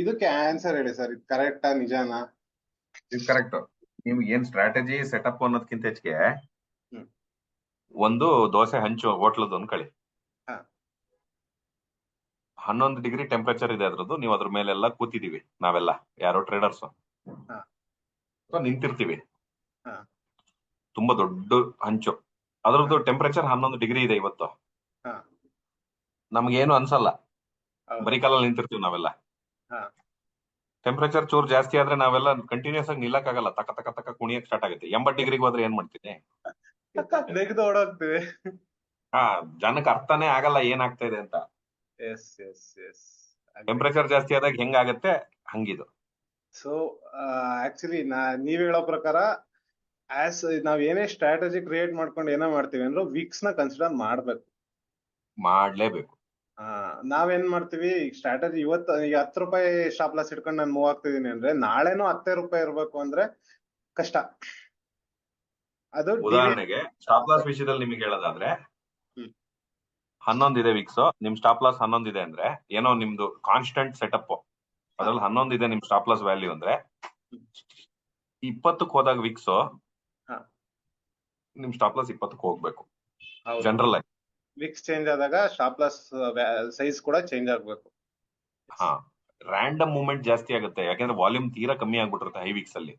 ಇದಕ್ಕೆ ಆನ್ಸರ್ ಹೇಳಿ ಸರ್, ಇದು ಕರೆಕ್ಟಾ ನಿಜಾನಾ? ಇದು ಕರೆಕ್ಟ್. ನಿಮ್ಗೆ ಏನ್ ಸ್ಟ್ರಾಟಜಿ ಸೆಟಪ್ ಅನ್ನೋದಕ್ಕಿಂತ ಹೆಚ್ಚಿಗೆ ಒಂದು ದೋಸೆ ಹಂಚು ಹೋಟ್ಲದ್ದು ಅನ್ಕೊಳ್ಳಿ, 11 ಡಿಗ್ರಿ ಟೆಂಪರೇಚರ್ ಇದೆ ಅದ್ರದ್ದು. ನೀವು ಅದ್ರ ಮೇಲೆಲ್ಲ ಕೂತಿದೀವಿ ನಾವೆಲ್ಲ, ಯಾರೋ ಟ್ರೇಡರ್ಸ್ ನಿಂತಿರ್ತೀವಿ. ತುಂಬಾ ದೊಡ್ಡ ಹಂಚು, ಅದ್ರದ್ದು ಟೆಂಪರೇಚರ್ 11 ಡಿಗ್ರಿ ಇದೆ ಇವತ್ತು. ನಮ್ಗೇನು ಅನ್ಸಲ್ಲ, ಬರೀ ಕಾಲಲ್ಲಿ ನಿಂತಿರ್ತೀವಿ ನಾವೆಲ್ಲ. ಟೆಂಪರೇಚರ್ ಚೂರ್ ಜಾಸ್ತಿ ಆದ್ರೆ ನಾವೆಲ್ಲ ಕಂಟಿನ್ಯೂಸ್ ಆಗಿ ನಿಲ್ಲಕ್ಕಾಗಲ್ಲ, ತಕ ತಕ ತಕ ಕುಣಿಯಕ್ ಸ್ಟಾರ್ಟ್ ಆಗುತ್ತೆ. 80 ಡಿಗ್ರಿಗೆ ಹೋದ್ರೆ ಏನ್ ಮಾಡ್ತೀನಿ, ನೆಗೆದು ಓಡೋಗ್ತೀವಿ. ಜನಕ್ಕೆ ಅರ್ಥನೇ ಆಗಲ್ಲ ಏನಾಗ್ತಾ ಇದೆ ಅಂತ. ಟೆಂಪರೇಚರ್ ಜಾಸ್ತಿ ಆದಾಗ ಹೆಂಗಾಗತ್ತೆ ಹಂಗಿದು. ಸೊ ಆಕ್ಚುಲಿ ನೀವ್ ಹೇಳೋ ಪ್ರಕಾರ ನಾವ್ ಏನೇ ಸ್ಟ್ರಾಟಜಿ ಕ್ರಿಯೇಟ್ ಮಾಡ್ಕೊಂಡು ಏನೋ ಮಾಡ್ತೀವಿ ಅಂದ್ರೆ ವಿಕ್ಸ್ ನ ಕನ್ಸಿಡರ್ ಮಾಡ್ಲೇಬೇಕು. ನಾವೇನ್ ಮಾಡ್ತೀವಿ, ಈಗ ಸ್ಟ್ರಾಟಜಿ ಇವತ್ತು ಈಗ 10 ರೂಪಾಯಿ ಸ್ಟಾಪ್ ಲಾಸ್ ಇಟ್ಕೊಂಡು ನಾನು ಮೂವ್ ಆಗ್ತಿದೀನಿ ಅಂದ್ರೆ ನಾಳೆನೂ 10 ರೂಪಾಯಿ ಇರ್ಬೇಕು ಅಂದ್ರೆ ಕಷ್ಟ. ಅದು ಉದಾಹರಣೆಗೆ ಸ್ಟಾಪ್ ಲಾಸ್ ವಿಷಯದಲ್ಲಿ ನಿಮಗೆ ಹೇಳೋದಾದ್ರೆ, 11 ಇದೆ ವಿಕ್ಸ್, ನಿಮ್ ಸ್ಟಾಪ್ ಲಾಸ್ 11 ಇದೆ ಅಂದ್ರೆ ಏನೋ ನಿಮ್ದು ಕಾನ್ಸ್ಟೆಂಟ್ ಸೆಟಪ್, ಅದ್ರಲ್ಲಿ 11 ಇದೆ ನಿಮ್ ಸ್ಟಾಪ್ ಲಾಸ್ ವ್ಯಾಲ್ಯೂ ಅಂದ್ರೆ 20ಕ್ಕೆ ಹೋದಾಗ ವಿಕ್ಸ್ ನಿಮ್ ಸ್ಟಾಪ್ ಲಾಸ್ 20ಕ್ಕೆ ಹೋಗ್ಬೇಕು ಜನರಲ್ ಆಗಿ. ವಿಕ್ಸ್ ಚೇಂಜ್ ಆದಾಗ ಸ್ಟಾಪ್ ಲಾಸ್ ಸೈಜ್ ಕೂಡ ಚೇಂಜ್ ಆಗ್ಬೇಕು. ರ್ಯಾಂಡಮ್ ಮೂವ್ಮೆಂಟ್ ಜಾಸ್ತಿ ಆಗುತ್ತೆ, ಯಾಕಂದ್ರೆ ವಾಲ್ಯೂಮ್ ತೀರಾ ಕಮ್ಮಿ ಆಗ್ಬಿಟ್ಟಿರುತ್ತೆ ಹೈ ವಿಕ್ಸ್ ಅಲ್ಲಿ.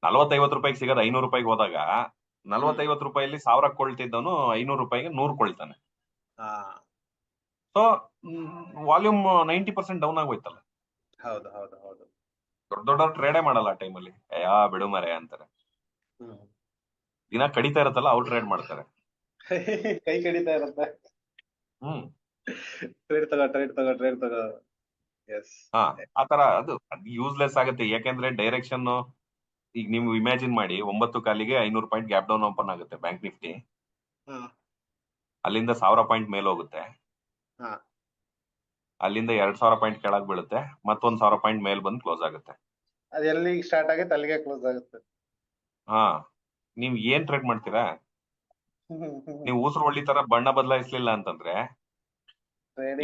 40-50 ರೂಪಾಯಿಗೆ ಸಿಗೋದು 500 ರೂಪಾಯಿಗೆ ಹೋದಾಗ 40-50 ರೂಪಾಯಿಲಿ 1000 ಕೊಳ್ತಿದ್ದವನು 500 ರೂಪಾಯಿಗೆ 100 ಕೊಳ್ತಾನೆ. ಸೊ ವಾಲ್ಯೂಮ್ 90% ಡೌನ್ ಆಗೋಯ್ತಲ್ಲ. ಹೌದು ಹೌದು ಹೌದು. ದೊಡ್ಡ ಟ್ರೇಡೇ ಮಾಡಲ್ಲ ಆ ಟೈಮಲ್ಲಿ, ಬಿಡು ಮರೆ ಅಂತಾರೆ. ದಿನ ಕಡಿತಾ ಇರತ್ತಲ್ಲ, ಅವ್ರು ಟ್ರೇಡ್ ಮಾಡ್ತಾರೆ. ಕೈ ಕಡಿತಾ ಇರುತ್ತೆ. ಟ್ರೇಡ್ ತಗೋ. ಆತರ ಅದು ಯೂಸ್ಲೆಸ್ ಆಗುತ್ತೆ. ಯಾಕೆಂದ್ರೆ ಡೈರೆಕ್ಷನ್ ಈಗ ನೀವು ಇಮ್ಯಾಜಿನ್ ಮಾಡಿ, 9 ಕಾಲಿಗೆ 500 ಪಾಯಿಂಟ್ ಗ್ಯಾಪ್ ಡೌನ್ ಓಪನ್ ಆಗುತ್ತೆ ಬ್ಯಾಂಕ್ ನಿಫ್ಟಿ, ಅಲ್ಲಿಂದ 1000 ಪಾಯಿಂಟ್ ಮೇಲೆ ಹೋಗುತ್ತೆ, ಅಲ್ಲಿಂದ 2000 ಪಾಯಿಂಟ್ ಕೆಳಗ್ ಬೀಳುತ್ತೆ, ಮತ್ತೊಂದ್ 1000 ಪಾಯಿಂಟ್ ಮೇಲ್ ಬಂದು ಕ್ಲೋಸ್ ಆಗುತ್ತೆ. ಅದು ಎಲ್ಲಿ ಸ್ಟಾರ್ಟ್ ಆಗುತ್ತೆ ಅಲ್ಲಿಗೆ ಕ್ಲೋಸ್ ಆಗುತ್ತೆ. ನೀವ್ ಏನ್ ಟ್ರೇಡ್ ಮಾಡ್ತೀರಾ? ನೀವು ಉಸಿರು ಒಳ್ಳಿ ತರ ಬಣ್ಣ ಬದಲಾಯಿಸ್ಲಿಲ್ಲ ಅಂತಂದ್ರೆ,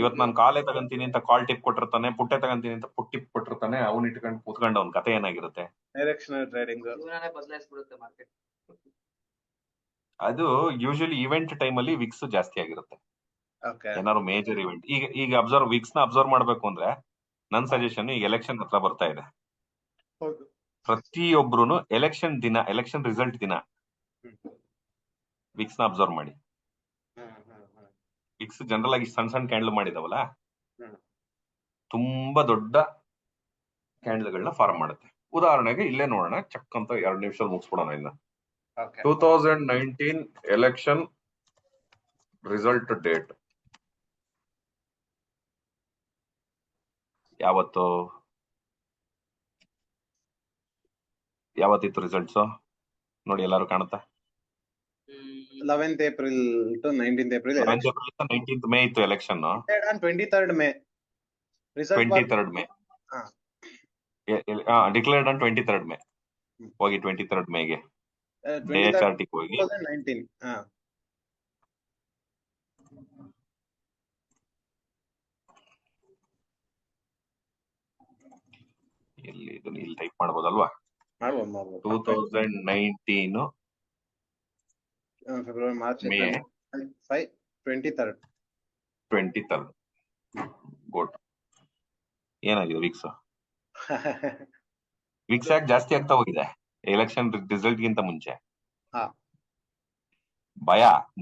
ಇವತ್ ನಾನು ಕಾಲೇ ತಗಂತೀನಿ ಅಂತ ಕಾಲ್ ಟಿಪ್ ಕೊಟ್ಟಿರ್ತಾನೆ, ಪುಟ್ಟೆ ತಗಂತೀನಿ ಅಂತ ಪುಟ್ ಟಿಪ್ ಕೊಟ್ಟಿರ್ತಾನೆ, ಅವ್ನ್ ಇಟ್ಕೊಂಡು ಕೂತ್ಕೊಂಡು ಅವ್ನ ಕತೆ ಏನಾಗಿರುತ್ತೆ. ಡೈರೆಕ್ಷನಲ್ ಟ್ರೇಡಿಂಗ್ ಅದು ಯೂಶಲಿ ಇವೆಂಟ್ ಟೈಮ್ ಅಲ್ಲಿ ವಿಕ್ಸ್ ಜಾಸ್ತಿ ಆಗಿರುತ್ತೆ. ಏನಾದ್ರು ಮೇಜರ್ ಇವೆಂಟ್, ಈಗ ವಿಕ್ಸ್ ನ ಅಬ್ಸರ್ವ್ ಮಾಡ್ಬೇಕು ಅಂದ್ರೆ ನನ್ ಸಜೆಷನ್, ಈಗ ಎಲೆಕ್ಷನ್ ಹತ್ರ ಬರ್ತಾ ಇದೆ, ಪ್ರತಿಯೊಬ್ರು ಎಲೆಕ್ಷನ್ ರಿಸಲ್ಟ್ ದಿನ ವಿಕ್ಸ್ ನ ಅಬ್ಸರ್ವ್ ಮಾಡಿ. ವಿಕ್ಸ್ ಜನರಲ್ ಆಗಿ ಸಣ್ಣ ಕ್ಯಾಂಡಲ್ ಮಾಡಿದವಲ್ಲ, ತುಂಬಾ ದೊಡ್ಡ ಕ್ಯಾಂಡಲ್ಗಳನ್ನ ಫಾರ್ಮ್ ಮಾಡುತ್ತೆ. ಉದಾಹರಣೆಗೆ ಇಲ್ಲೇ ನೋಡೋಣ, ಚಕ್ ಅಂತ 2 ನಿಮಿಷದಲ್ಲಿ ಮುಗಿಸ್ಬಿಡೋಣ. ಇನ್ನ 2019 ಎಲೆಕ್ಷನ್ ರಿಸಲ್ಟ್ ಡೇಟ್ ಯಾವತ್ತಿತ್ತು ರಿಸಲ್ಟ್ಸ್ ನೋಡಿ, ಎಲ್ಲಾರು ಕಾಣುತ್ತಾ? 11th April to 19th April. 19th May ಇತ್ತು election. 23rd May. 23rd May. Declared on 23rd May. ಹೋಗಿ 23rd Mayಗೆ DHRT ಹೋಗಿ 2019. ಇಲ್ಲಿ ಟೈಪ್ ಮಾಡ್ಬೋದಲ್ವಾ? 2019 February March May 23rd. Good. ಏನಾಗಿದೆ ವಿಕ್ಸ್? ವಿಕ್ಸ್ ಯಾಕೆ ಜಾಸ್ತಿ ಆಗ್ತಾ ಹೋಗಿದೆ ಎಲೆಕ್ಷನ್ ರಿಸಲ್ಟ್ ಗಿಂತ ಮುಂಚೆ?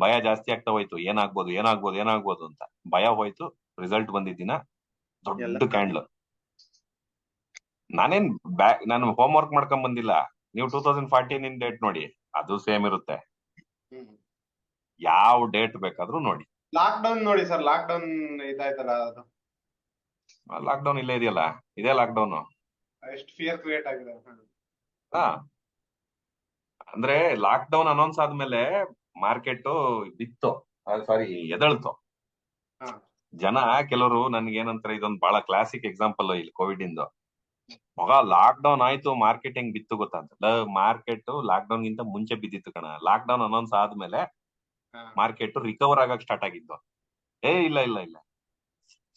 ಭಯ ಜಾಸ್ತಿ ಆಗ್ತಾ ಹೋಯ್ತು. ಏನಾಗ್ಬೋದು ಅಂತ ಭಯ ಹೋಯ್ತು. ರಿಸಲ್ಟ್ ಬಂದಿದ್ದಿನ ದೊಡ್ಡ ಕ್ಯಾಂಡ್ಲ್. ನಾನು ಹೋಮ್ ವರ್ಕ್ ಮಾಡ್ಕೊಂಡ್ ಬಂದಿಲ್ಲ. ನೀವು 2014 ಡೇಟ್ ನೋಡಿ, ಅದು ಸೇಮ್ ಇರುತ್ತೆ. ಯಾವ ಡೇಟ್ ಬೇಕಾದ್ರೂ ನೋಡಿ. ಲಾಕ್ ಡೌನ್ ನೋಡಿ ಸರ್, ಲಾಕ್ ಡೌನ್ ಇದಾಯ್ತಲ್ಲ ಅದು ಲಾಕ್ ಡೌನ್ ಇಲ್ಲೇ ಇದೆಯಲ್ಲ, ಇದೇ ಲಾಕ್ ಡೌನ್. ಎಷ್ಟು ಫಿಯರ್ ಕ್ರಿಯೇಟ್ ಆಗಿದೆ. ಹಾ, ಅಂದ್ರೆ ಲಾಕ್ ಡೌನ್ ಅನೌನ್ಸ್ ಆದ್ಮೇಲೆ ಮಾರ್ಕೆಟ್ ಬಿತ್ತು, ಸಾರಿ ಎದಳ್ತು. ಹಾ. ಜನ ಕೆಲವರು ನನ್ಗೆ ಏನಂತಾರೆ, ಇದೊಂದು ಬಹಳ ಕ್ಲಾಸಿಕ್ ಎಕ್ಸಾಂಪಲ್ ಇಲ್ಲಿ ಕೋವಿಡ್ ಇಂದು. ಮಗ ಲಾಕ್ ಡೌನ್ ಆಯ್ತು ಮಾರ್ಕೆಟ್ ಹೆಂಗ್ ಬಿತ್ತು ಗೊತ್ತಂತ. ಮಾರ್ಕೆಟ್ ಲಾಕ್ ಡೌನ್ ಗಿಂತ ಮುಂಚೆ ಬಿದ್ದಿತ್ತು ಕಣ. ಲಾಕ್ ಡೌನ್ ಅನೌನ್ಸ್ ಆದ್ಮೇಲೆ ಮಾರ್ಕೆಟ್ ರಿಕವರ್ ಆಗಕ್ ಸ್ಟಾರ್ಟ್ ಆಗಿದ್ದು. ಇಲ್ಲ ಇಲ್ಲ ಇಲ್ಲ,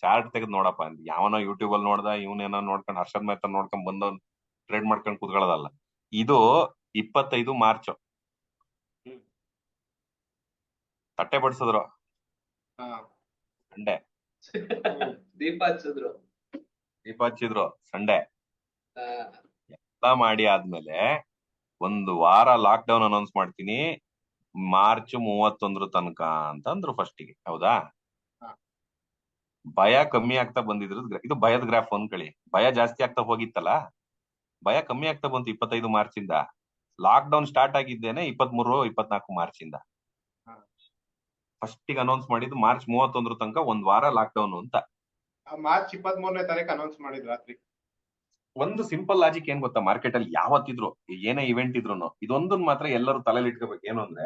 ಚಾರ್ಟ್ ತೆಗೆದು ನೋಡಪ್ಪ ಅಂತ ಯಾವನೋ ಯೂಟ್ಯೂಬ್ ಅಲ್ಲಿ ನೋಡ್ದ, ಇವನೇನೋ ನೋಡ್ಕೊಂಡು ಹರ್ಷದ್ ಮೆಹ್ತಾ ನೋಡ್ಕೊಂಡ್ ಬಂದ ಟ್ರೇಡ್ ಮಾಡ್ಕೊಂಡು ಕೂತ್ಕೊಳ್ಳೋದಲ್ಲ. ಇದು 25 ಮಾರ್ಚ್ ತಟ್ಟೆ ಬಡಿಸಿದ್ರು ಸಂಡೆ, ದೀಪ ಹಚ್ಚಿದ್ರು ಸಂಡೆ ಎಲ್ಲ ಮಾಡಿ ಆದ್ಮೇಲೆ ಒಂದು ವಾರ ಲಾಕ್ ಡೌನ್ ಅನೌನ್ಸ್ ಮಾಡ್ತೀನಿ ಮಾರ್ಚ್ 31 ತನಕ ಅಂತಂದ್ರು ಫಸ್ಟಿಗೆ. ಹೌದಾ? ಭಯ ಕಮ್ಮಿ ಆಗ್ತಾ ಬಂದಿದ್ರು. ಇದು ಭಯದ ಗ್ರಾಫ್ ಅಂದ್ಕೊಳ್ಳಿ. ಭಯ ಜಾಸ್ತಿ ಆಗ್ತಾ ಹೋಗಿತ್ತಲ್ಲ, ಭಯ ಕಮ್ಮಿ ಆಗ್ತಾ ಬಂತು 25 ಮಾರ್ಚ್ ಇಂದ. ಲಾಕ್ ಡೌನ್ ಸ್ಟಾರ್ಟ್ ಆಗಿದ್ದೇನೆ 23-24 ಮಾರ್ಚ್ ಇಂದ. ಫಸ್ಟ್ ಅನೌನ್ಸ್ ಮಾಡಿದ್ದು ಮಾರ್ಚ್ 31 ತನಕ ಒಂದ್ ವಾರ ಲಾಕ್ ಡೌನ್ ಅಂತ. ಮಾರ್ಚ್ 23ನೇ ತಾರೀಕು ಅನೌನ್ಸ್ ಮಾಡಿದ್ರು ರಾತ್ರಿ. ಒಂದು ಸಿಂಪಲ್ ಲಾಜಿಕ್ ಏನ್ ಗೊತ್ತಾ, ಮಾರ್ಕೆಟ್ ಅಲ್ಲಿ ಯಾವತ್ತಿದ್ರು ಏನೇ ಇವೆಂಟ್ ಇದ್ರು ಇದೊಂದನ್ ಮಾತ್ರ ಎಲ್ಲರೂ ತಲೆಯಲ್ಲಿ ಇಟ್ಕೋಬೇಕು. ಏನು ಅಂದ್ರೆ,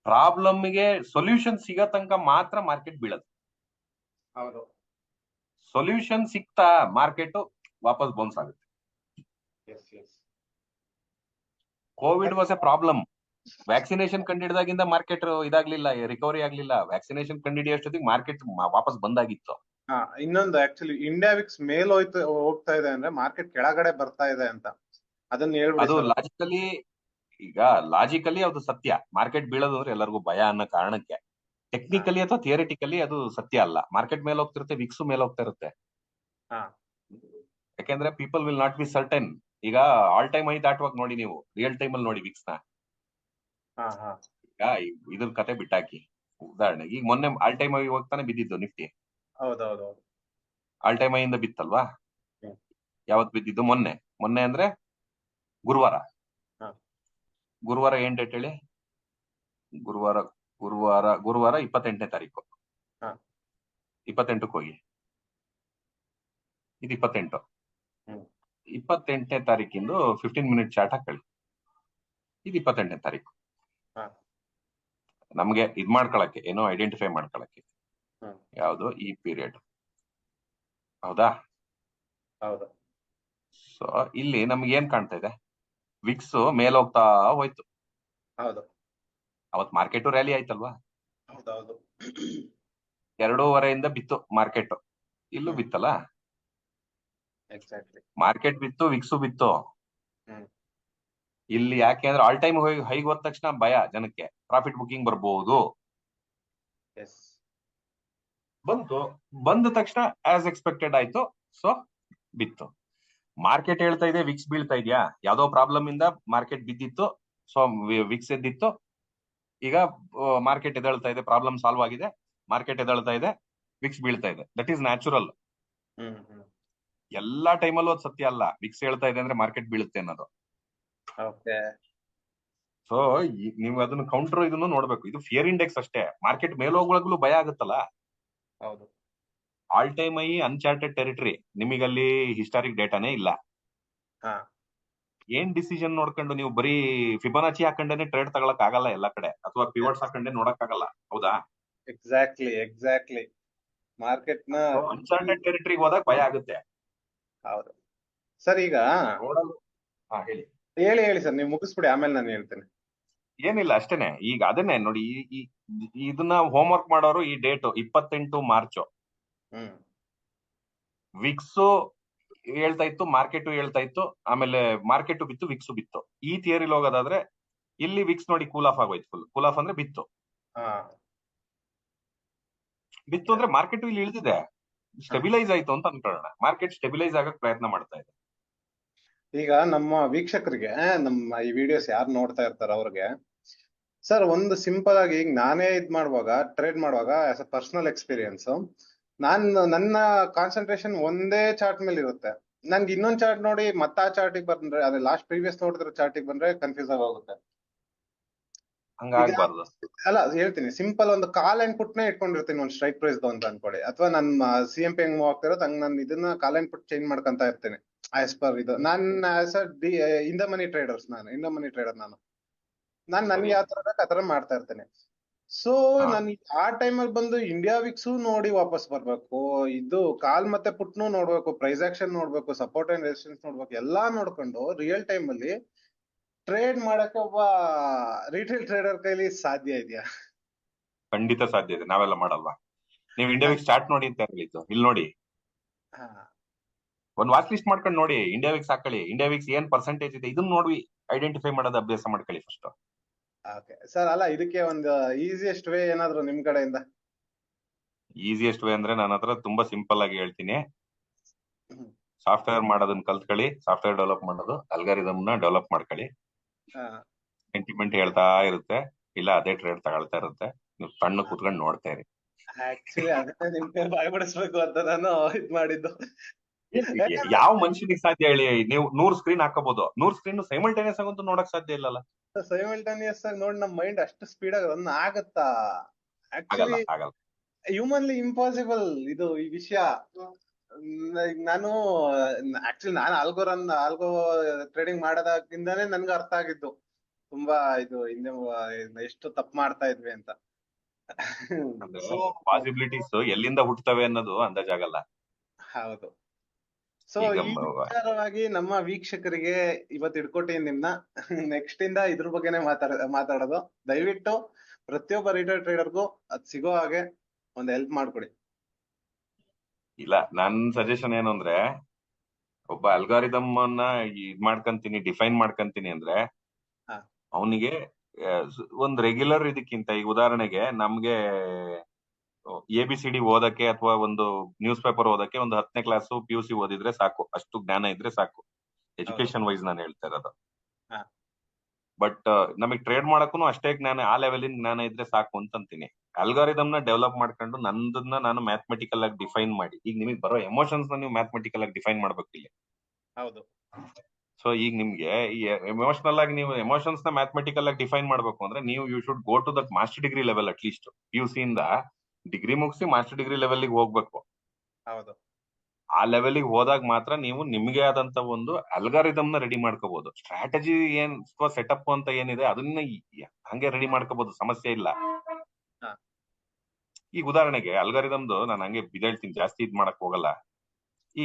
ಪ್ರಾಬ್ಲಮ್ಗೆ ಸೊಲ್ಯೂಷನ್ ಸಿಗೋ ತನಕ ಮಾತ್ರ ಮಾರ್ಕೆಟ್ ಬೀಳದು. ಹೌದು, ಸೊಲ್ಯೂಷನ್ ಸಿಗ್ತಾ ಮಾರ್ಕೆಟ್ ವಾಪಸ್ ಬೌನ್ಸ್ ಆಗುತ್ತೆ. COVID was a problem. Vaccination ಕಂಡಿಡಿದಾಗಿಂದ ಮಾರ್ಕೆಟ್ ಇದಾಗ್ಲಿಲ್ಲ, ರಿಕವರಿ ಆಗ್ಲಿಲ್ಲ. ವ್ಯಾಕ್ಸಿನೇಷನ್ ಕಂಡಿಡಿಯೋಷ್ಟೊತ್ತಿಗೆ ಮಾರ್ಕೆಟ್ ವಾಪಸ್ ಬಂದಾಗಿತ್ತು. ಇನ್ನೊಂದು ಆಕ್ಚುಲಿ ಇಂಡಿಯಾ ವಿಕ್ಸ್ ಮೇಲ್ ಹೋಗ್ತಾ ಇದೆ ಅಂದ್ರೆ ಮಾರ್ಕೆಟ್ ಕೆಳಗಡೆ ಬರ್ತಾ ಇದೆ ಅಂತ ಅದನ್ನ ಹೇಳ್ಬಿಡಿ. ಅದು ಲಾಜಿಕಲಿ ಅದು ಸತ್ಯ. ಮಾರ್ಕೆಟ್ ಬೀಳೋದು ಅಂದ್ರೆ ಎಲ್ಲರಿಗೂ ಭಯ ಅನ್ನೋ ಕಾರಣಕ್ಕೆ. ಟೆಕ್ನಿಕಲಿ ಅಥವಾ ಥಿಯರಿಟಿಕಲಿ ಅದು ಸತ್ಯ ಅಲ್ಲ. ಮಾರ್ಕೆಟ್ ಮೇಲೆ ಹೋಗ್ತಿರುತ್ತೆ, ವಿಕ್ಸ್ ಮೇಲೆ ಹೋಗ್ತಾ ಇರುತ್ತೆ. ಯಾಕೆಂದ್ರೆ people will not be certain. ಈಗ ಆಲ್ ಟೈಮ್ ಹೈ ದಾಟುವಾಗ ನೋಡಿ, ನೀವು ರಿಯಲ್ ಟೈಮ್ ಅಲ್ಲಿ ನೋಡಿ ವಿಕ್ಸ್ ನ. ಈಗ ಇದ್ರ ಕತೆ ಬಿಟ್ಟಾಕಿ. ಉದಾಹರಣೆಗೆ ಈಗ ಮೊನ್ನೆ ಆಲ್ ಟೈಮ್ ಹೈ ಹೋಗ್ತಾನೆ ಬಿದ್ದಿದ್ದು ನಿಫ್ಟಿ. ಹೌದೌದು, ಆಲ್ ಟೈಮ್ ಹೈಯಿಂದ ಬಿತ್ತಲ್ವಾ? ಯಾವತ್ ಬಿದ್ದಿದ್ದು? ಮೊನ್ನೆ ಅಂದ್ರೆ ಗುರುವಾರ. ಗುರುವಾರ ಏನ್ ಡೇಟ್ ಹೇಳಿ? ಗುರುವಾರ 28ನೇ ತಾರೀಕು. 28ಕ್ಕೆ ಹೋಗಿ, ಇದು 28. 28ನೇ ತಾರೀಕಿಂದು 15 ಮಿನಿಟ್ ಚಾರ್ಟ್ ಹಾಕೊಳ್ಳಿ. ಇದು 28ನೇ ತಾರೀಕು. ನಮ್ಗೆ ಇದ್ ಮಾಡ್ಕೊಳಕ್ಕೆ, ಏನೋ ಐಡೆಂಟಿಫೈ ಮಾಡ್ಕೊಳಕ್ಕೆ ಯಾವ್ದು ಈ ಪೀರಿಯಡ್. ಹೌದಾ? ಹೌದು. ಸೊ ಇಲ್ಲಿ ನಮ್ಗೆ ಏನ್ ಕಾಣ್ತಾ ಇದೆ? ವಿಕ್ಸ್ ಮೇಲ್ ಹೋಗ್ತಾ ಹೋಯ್ತು. ಹೌದು, ಅವತ್ ಮಾರ್ಕೆಟ್ ರ್ಯಾಲಿ ಆಯ್ತಲ್ವಾ? ಹೌದೌದು. 2:30 ಬಿತ್ತು ಮಾರ್ಕೆಟ್. ಇಲ್ಲೂ ಬಿತ್ತಲ್ಲ, ಎಕ್ಸಾಕ್ಟ್ಲಿ. ಮಾರ್ಕೆಟ್ ಬಿತ್ತು, ವಿಕ್ಸು ಬಿತ್ತು. ಇಲ್ಲಿ ಯಾಕೆ ಅಂದ್ರೆ ಆಲ್ ಟೈಮ್ ಹೈಗ್ ಹೋದ ತಕ್ಷಣ ಭಯ ಜನಕ್ಕೆ, ಪ್ರಾಫಿಟ್ ಬುಕಿಂಗ್ ಬರ್ಬಹುದು. ಬಂದ ತಕ್ಷಣ ಆಸ್ ಎಕ್ಸ್ಪೆಕ್ಟೆಡ್ ಆಯ್ತು, ಸೊ ಬಿತ್ತು. ಮಾರ್ಕೆಟ್ ಹೇಳ್ತಾ ಇದೆ ವಿಕ್ಸ್ ಬೀಳ್ತಾ ಇದೆಯಾ, ಯಾವ್ದೋ ಪ್ರಾಬ್ಲಮ್ ಇಂದ ಮಾರ್ಕೆಟ್ ಬಿದ್ದಿತ್ತು, ಸೊ ವಿಕ್ಸ್ ಎದ್ದಿತ್ತು. ಈಗ ಮಾರ್ಕೆಟ್ ಎದಳ್ತಾ ಇದೆ, ಪ್ರಾಬ್ಲಮ್ ಸಾಲ್ವ್ ಆಗಿದೆ, ಮಾರ್ಕೆಟ್ ಎದಳ್ತಾ ಇದೆ, ವಿಕ್ಸ್ ಬೀಳ್ತಾ ಇದೆ. That is natural. ಎಲ್ಲಾ ಟೈಮಲ್ಲೂ ಅದು ಸತ್ಯ ಅಲ್ಲ. ವಿಕ್ಸ್ ಹೇಳ್ತಾ ಇದೆ ಅಂದ್ರೆ ಮಾರ್ಕೆಟ್ ಬೀಳುತ್ತೆ ಅನ್ನೋದು. ಸೊ ನೀವು ಅದನ್ನ ಕೌಂಟರ್ ಇದನ್ನು ನೋಡ್ಬೇಕು. ಇದು ಫಿಯರ್ ಇಂಡೆಕ್ಸ್ ಅಷ್ಟೇ. ಮಾರ್ಕೆಟ್ ಮೇಲೋಗ್ವಾಗ್ಲೂ ಭಯ ಆಗುತ್ತಲ್ಲ. ಹೌದು. All time high uncharted territory. ನಿಮಗಲ್ಲಿ ಹಿಸ್ಟಾರಿಕ್ ಡೇಟಾನೇ ಇಲ್ಲ. ಏನ್ ಡಿಸಿಷನ್ ನೋಡ್ಕೊಂಡು ನೀವು ಬರೀ ಫಿಬೊನಾಚಿ ಹಾಕೊಂಡೇನೆ ಟ್ರೇಡ್ ತಗೊಳಕ್ ಆಗಲ್ಲ ಎಲ್ಲಾ ಕಡೆ, ಅಥವಾ ಪಿವಟ್ಸ್ ಹಾಕೊಂಡೆ ನೋಡಕ್ ಆಗಲ್ಲ. ಹೌದಾ? ಎಕ್ಸಾಕ್ಟ್ಲಿ. ಮಾರ್ಕೆಟ್ ನ ಅನ್ಚಾರ್ಟೆಡ್ ಟೆರಿಟರಿಗೆ ಹೋದಾಗ ಭಯ ಆಗುತ್ತೆ. ಹೌದು ಸರ್. ಈಗ ಹೇಳಿ ಸರ್, ನೀವು ಮುಗಿಸ್ಬಿಡಿ, ಆಮೇಲೆ ನಾನು ಹೇಳ್ತೇನೆ. ಏನಿಲ್ಲ, ಅಷ್ಟೇನೆ. ಈಗ ಅದನ್ನೇ ನೋಡಿ, ಇದನ್ನ ಹೋಮ್ ವರ್ಕ್ ಮಾಡೋರು ಈ ಡೇಟ್ 28 ಮಾರ್ಚ್. ವಿಕ್ಸ್ ಹೇಳ್ತಾ ಇತ್ತು, ಮಾರ್ಕೆಟ್ ಹೇಳ್ತಾ ಇತ್ತು, ಆಮೇಲೆ ಮಾರ್ಕೆಟ್ ಬಿತ್ತು, ವಿಕ್ಸ್ ಬಿತ್ತು. ಈ ಥಿಯರಿಲಿ ಹೋಗೋದಾದ್ರೆ ಇಲ್ಲಿ ವಿಕ್ಸ್ ನೋಡಿ ಕೂಲ್ ಆಫ್ ಆಗೋಯ್ತು. ಕೂಲ್ ಆಫ್ ಅಂದ್ರೆ ಬಿತ್ತು. ಅಂದ್ರೆ ಮಾರ್ಕೆಟ್ ಇಲ್ಲಿ ಇಳಿದಿದೆ, ಸ್ಟೆಬಿಲೈಸ್ ಆಯ್ತು ಅಂತ ಅನ್ಕೊಳ್ಳೋಣ. ಮಾರ್ಕೆಟ್ ಸ್ಟೆಬಿಲೈಸ್ ಆಗಕ್ ಪ್ರಯತ್ನ ಮಾಡ್ತಾ ಇದೆ. ಈಗ ನಮ್ಮ ವೀಕ್ಷಕರಿಗೆ, ನಮ್ಮ ಈ ವಿಡಿಯೋಸ್ ಯಾರು ನೋಡ್ತಾ ಇರ್ತಾರ ಅವ್ರಿಗೆ ಸರ್, ಒಂದು ಸಿಂಪಲ್ ಆಗಿ ಈಗ ನಾನೇ ಟ್ರೇಡ್ ಮಾಡುವಾಗ ಆಸ್ ಅ ಪರ್ಸನಲ್ ಎಕ್ಸ್ಪೀರಿಯನ್ಸ್, ನನ್ನ ಕಾನ್ಸಂಟ್ರೇಷನ್ ಒಂದೇ ಚಾರ್ಟ್ ಮೇಲೆ ಇರುತ್ತೆ. ನನ್ಗೆ ಇನ್ನೊಂದ್ ಚಾರ್ಟ್ ನೋಡಿ ಮತ್ತೆ ಆ ಚಾರ್ಟಿಗೆ ಬಂದ್ರೆ, ಅದೇ ಲಾಸ್ಟ್ ಪ್ರೀವಿಯಸ್ ನೋಡಿದ್ರೆ ಚಾರ್ಟಿಗೆ ಬಂದ್ರೆ ಕನ್ಫ್ಯೂಸ್ ಆಗೋಗುತ್ತೆ. ಹಂಗಾಗ್ಬಾರ್ದು. ಅಲ್ಲ ಹೇಳ್ತೀನಿ, ಸಿಂಪಲ್ ಒಂದು ಕಾಲ್ ಅಂಡ್ ಪುಟ್ ನೇ ಇಟ್ಕೊಂಡಿರ್ತೀನಿ ಒಂದು ಸ್ಟ್ರೈಕ್ ಪ್ರೈಸ್ ಅಂತ ಅನ್ಕೊಳ್ಳಿ, ಅಥವಾ ನನ್ನ CMP ಹೆಂಗ್ ಮೂವ್ ಆಗ್ತಿರೋದು ಹಂಗ್ ನಾನು ಇದನ್ನ ಕಾಲ್ ಅಂಡ್ ಪುಟ್ ಚೇಂಜ್ ಮಾಡ್ಕೊಂತ ಇರ್ತೀನಿ ಆಸ್ ಪರ್ ಇದು. ನಾನು as a in the money traders, ನಾನು ಇನ್ ದ ಮನಿ ಟ್ರೇಡರ್, ನಾನು ನನ್ಗೆ ಯಾವ ತರ ಬೇಕು ಆ ತರ ಮಾಡ್ತಾ ಇರ್ತೇನೆ. ಸೊ ಹಾ. ನನ್ ಆ ಟೈಮಲ್ಲಿ ಬಂದು ಇಂಡಿಯಾ ವಿಕ್ಸ್ ನೋಡಿ ವಾಪಸ್ ಬರ್ಬೇಕು, ಇದು ಕಾಲ್ ಮತ್ತೆ ಪುಟ್ನು ನೋಡ್ಬೇಕು, ಪ್ರೈಸ್ ಆಕ್ಷನ್ ನೋಡ್ಬೇಕು, ಸಪೋರ್ಟ್ ಅಂಡ್ ರೆಸಿಸ್ಟೆನ್ಸ್ ನೋಡ್ಬೇಕು, ಎಲ್ಲಾ ನೋಡ್ಕೊಂಡು ರಿಯಲ್ ಟೈಮ್ ಅಲ್ಲಿ ಟ್ರೇಡ್ ಮಾಡಕ್ಕೆ ಒಬ್ಬ ರಿಟೇಲ್ ಟ್ರೇಡರ್ ಕೈಲಿ ಸಾಧ್ಯ ಇದೆಯಾ? ಖಂಡಿತ ಸಾಧ್ಯ ಇದೆ, ನಾವೆಲ್ಲ ಮಾಡಲ್ವಾ? ನೀವು ಇಂಡಿಯಾ ವಿಕ್ಸ್ ಚಾರ್ಟ್ ನೋಡಿ ಅಂತ ಹೇಳಿದ್ದು, ಇಲ್ಲಿ ನೋಡಿ, ಹಾ ಒಂದ್ ವಾಚ್ ಲಿಸ್ಟ್ ಮಾಡ್ಕೊಂಡು ನೋಡಿ, ಇಂಡಿಯಾ ವಿಕ್ಸ್ ಹಾಕೊಳ್ಳಿ, ಇಂಡಿಯಾ ವಿಕ್ಸ್ ಏನ್ ಪರ್ಸೆಂಟೇಜ್ ಇದೆ ಇದನ್ನ ನೋಡಿ ಐಡೆಂಟಿಫೈ ಮಾಡೋದು ಅಭ್ಯಾಸ ಮಾಡ್ಕೊಳ್ಳಿ ಫಸ್ಟ್. ಓಕೆ ಸರ್, ಅಲ್ಲ ಇದಕ್ಕೆ ಒಂದು ಈಸಿಯೆಸ್ಟ್ ವೇ ಏನಾದ್ರು ನಿಮ್ ಕಡೆಯಿಂದ? ಈಸಿಯೆಸ್ಟ್ ವೇ ಅಂದ್ರೆ ನನ್ನ ಹತ್ರ ತುಂಬಾ ಸಿಂಪಲ್ ಆಗಿ ಹೇಳ್ತೀನಿ. ಹ್ಮ್. ಸಾಫ್ಟ್ವೇರ್ ಮಾಡೋದನ್ನ ಕಲ್ತ್ಕೊಳ್ಳಿ, ಸಾಫ್ಟ್ವೇರ್ ಡೆವಲಪ್ ಮಾಡೋದು, ಅಲ್ಗಾರಿದಮ್ ನ ಡೆವಲಪ್ ಮಾಡ್ಕೊಳ್ಳಿ. ಹಾ ಸೆಂಟಿಮೆಂಟ್ ಹೇಳ್ತಾ ಇರುತ್ತೆ, ಇಲ್ಲ ಅದೇ ಟ್ರೇಡ್ ತಗೊಳ್ತಾ ಇರುತ್ತೆ, ನೀವು ಸಣ್ಣ ಕೂತ್ಕೊಂಡು ನೋಡ್ತಾ ಇರಿ. ಆಕ್ಚುಲಿ ಅದನ್ನ ನಿಮ್ ಕೈ ಬಾಯ್ ಬಿಡಿಸ್ಬೇಕು ಅಂತ ನಾನು ಇದ್ ಮಾಡಿದ್ದು. ಯಾವ ಮನುಷ್ಯನಿಗೆ ಸಾಧ್ಯ ಹೇಳಿ? ನೀವು 100 ಸ್ಕ್ರೀನ್ ಹಾಕೋಬಹುದು, 100 ಸ್ಕ್ರೀನ್ ಸೈಮಲ್ಟೇನಿಯಸ್ ಆಗಂತೂ ನೋಡಕ್ ಸಾಧ್ಯ ಇಲ್ಲಲ್ಲ. ಸೈಮಲ್ಟೇನಿಯಸ್ ಆಗಿ ನೋಡಿ ನಮ್ ಮೈಂಡ್ ಅಷ್ಟು ಸ್ಪೀಡ್ ಆಗಿ ರನ್ ಆಗತ್ತಾ? ಆಗಲ್ಲ, ಆಕ್ಚುಲಿ ಆಗಲ್ಲ. ಹ್ಯೂಮನ್ಲಿ ಇಂಪಾಸಿಬಲ್ ಇದು ಈ ವಿಷಯ. ನಾನು ಆಕ್ಚುಲಿ ನಾನು ಆಲ್ಗೋ ಟ್ರೇಡಿಂಗ್ ಮಾಡೋದಾಗಿಂದಾನೇ ನನ್ಗೆ ಅರ್ಥ ಆಗಿದ್ದು ತುಂಬಾ ಇದು ಹಿಂದೆ ಎಷ್ಟು ತಪ್ಪು ಮಾಡ್ತಾ ಇದ್ವಿ ಅಂತ. ಅಂದ್ರೆ ಸೊ ಪಾಸಿಬಿಲಿಟೀಸ್ ಎಲ್ಲಿಂದ ಹುಟ್ಟುತ್ತವೆ ಅನ್ನೋದು ಅಂದಾಜಾಗಲ್ಲ. ಹೌದು. ಸೊ ಈಗ ಈ ವಿಚಾರವಾಗಿ ನಮ್ಮ ವೀಕ್ಷಕರಿಗೆ ಇವತ್ತು ಇಟ್ಕೊಟ್ಟಿನಿ ನಿಮ್ನ. ನೆಕ್ಸ್ಟ್ ಇಂದ ಇದ್ರ ಬಗ್ಗೆನೆ ಮಾತಾಡೋದು. ದಯವಿಟ್ಟು ಪ್ರತಿಯೊಬ್ಬ ರಿಟೇಲ್ ಟ್ರೇಡರ್ಗೂ ಅದ್ ಸಿಗೋ ಹಾಗೆ ಒಂದ್ ಹೆಲ್ಪ್ ಮಾಡ್ಕೊಡಿ. ಇಲ್ಲ, ನನ್ ಸಜೆಷನ್ ಏನು ಅಂದ್ರೆ, ಒಬ್ಬ ಅಲ್ಗಾರಿದಮ್ ಅನ್ನ ಇದ್ ಮಾಡ್ಕಂತೀನಿ, ಡಿಫೈನ್ ಮಾಡ್ಕಂತೀನಿ ಅಂದ್ರೆ ಹಾ. ಅವನಿಗೆ ಒಂದ್ ರೆಗ್ಯುಲರ್ ಇದಕ್ಕಿಂತ, ಈಗ ಉದಾಹರಣೆಗೆ ನಮ್ಗೆ ABCD ಓದಕ್ಕೆ ಅಥವಾ ಒಂದು ನ್ಯೂಸ್ ಪೇಪರ್ ಓದಕ್ಕೆ ಒಂದು 10ನೇ ಕ್ಲಾಸ್ PUC ಓದಿದ್ರೆ ಸಾಕು, ಅಷ್ಟು ಜ್ಞಾನ ಇದ್ರೆ ಸಾಕು. ಎಜುಕೇಶನ್ ವೈಸ್ ನಾನು ಹೇಳ್ತಾ ಇರೋದು. ಹಾ. ಬಟ್ ನಮಗ್ ಟ್ರೇಡ್ ಮಾಡಕ್ಕೂ ಅಷ್ಟೇ ಜ್ಞಾನ, ಆ ಲೆವೆಲಿನ ಜ್ಞಾನ ಇದ್ರೆ ಸಾಕು ಅಂತಂತೀನಿ. ಅಲ್ಗಾರಿದಮ್ ನ ಡೆವಲಪ್ ಮಾಡ್ಕೊಂಡು ನಂದನ್ನ ನಾನು ಮ್ಯಾಥಮೆಟಿಕಲ್ ಆಗಿ ಡಿಫೈನ್ ಮಾಡಿ, ಈಗ ನಿಮಗೆ ಬರೋ ಎಮೋಷನ್ಸ್ ನ ನೀವು ಮ್ಯಾಥಮೆಟಿಕಲ್ ಆಗಿ ಡಿಫೈನ್ ಮಾಡ್ಬೇಕು ಇಲ್ಲಿ. ಹೌದು. ಸೊ ಈಗ ನಿಮ್ಗೆ ಈ ಎಮೋಷನಲ್ ಆಗಿ ನೀವು ಎಮೋಷನ್ಸ್ ನ ಮ್ಯಾಥಮೆಟಿಕಲ್ ಆಗಿ ಡಿಫೈನ್ ಮಾಡ್ಬೇಕು ಅಂದ್ರೆ ನೀವು you should go to that master degree level. At least PUC ಇಂದ ಡಿಗ್ರಿ ಮುಗಿಸಿ ಮಾಸ್ಟರ್ ಡಿಗ್ರಿ ಲೆವೆಲ್ ಹೋಗ್ಬೇಕು. ಹೌದು. ಆ ಲೆವೆಲ್ಗೆ ಹೋದಾಗ ಮಾತ್ರ ನೀವು ನಿಮ್ಗೆ ಆದಂತ ಒಂದು ಅಲ್ಗಾರಿದಮ್ ನ ರೆಡಿ ಮಾಡ್ಕೋಬಹುದು. ಸ್ಟ್ರಾಟಜಿ ಏನ್ ಅಥವಾ ಸೆಟಪ್ ಅಂತ ಏನಿದೆ ಅದನ್ನ ಹಂಗೆ ರೆಡಿ ಮಾಡ್ಕೋಬಹುದು, ಸಮಸ್ಯೆ ಇಲ್ಲ. ಹಾ. ಈಗ ಉದಾಹರಣೆಗೆ ಅಲ್ಗಾರಿದಮ್ದು ನಾನು ಹಂಗೆ ಬಿದ್ದೇಳ್ತೀನಿ, ಜಾಸ್ತಿ ಇದ್ ಮಾಡಕ್ ಹೋಗಲ್ಲ. ಈ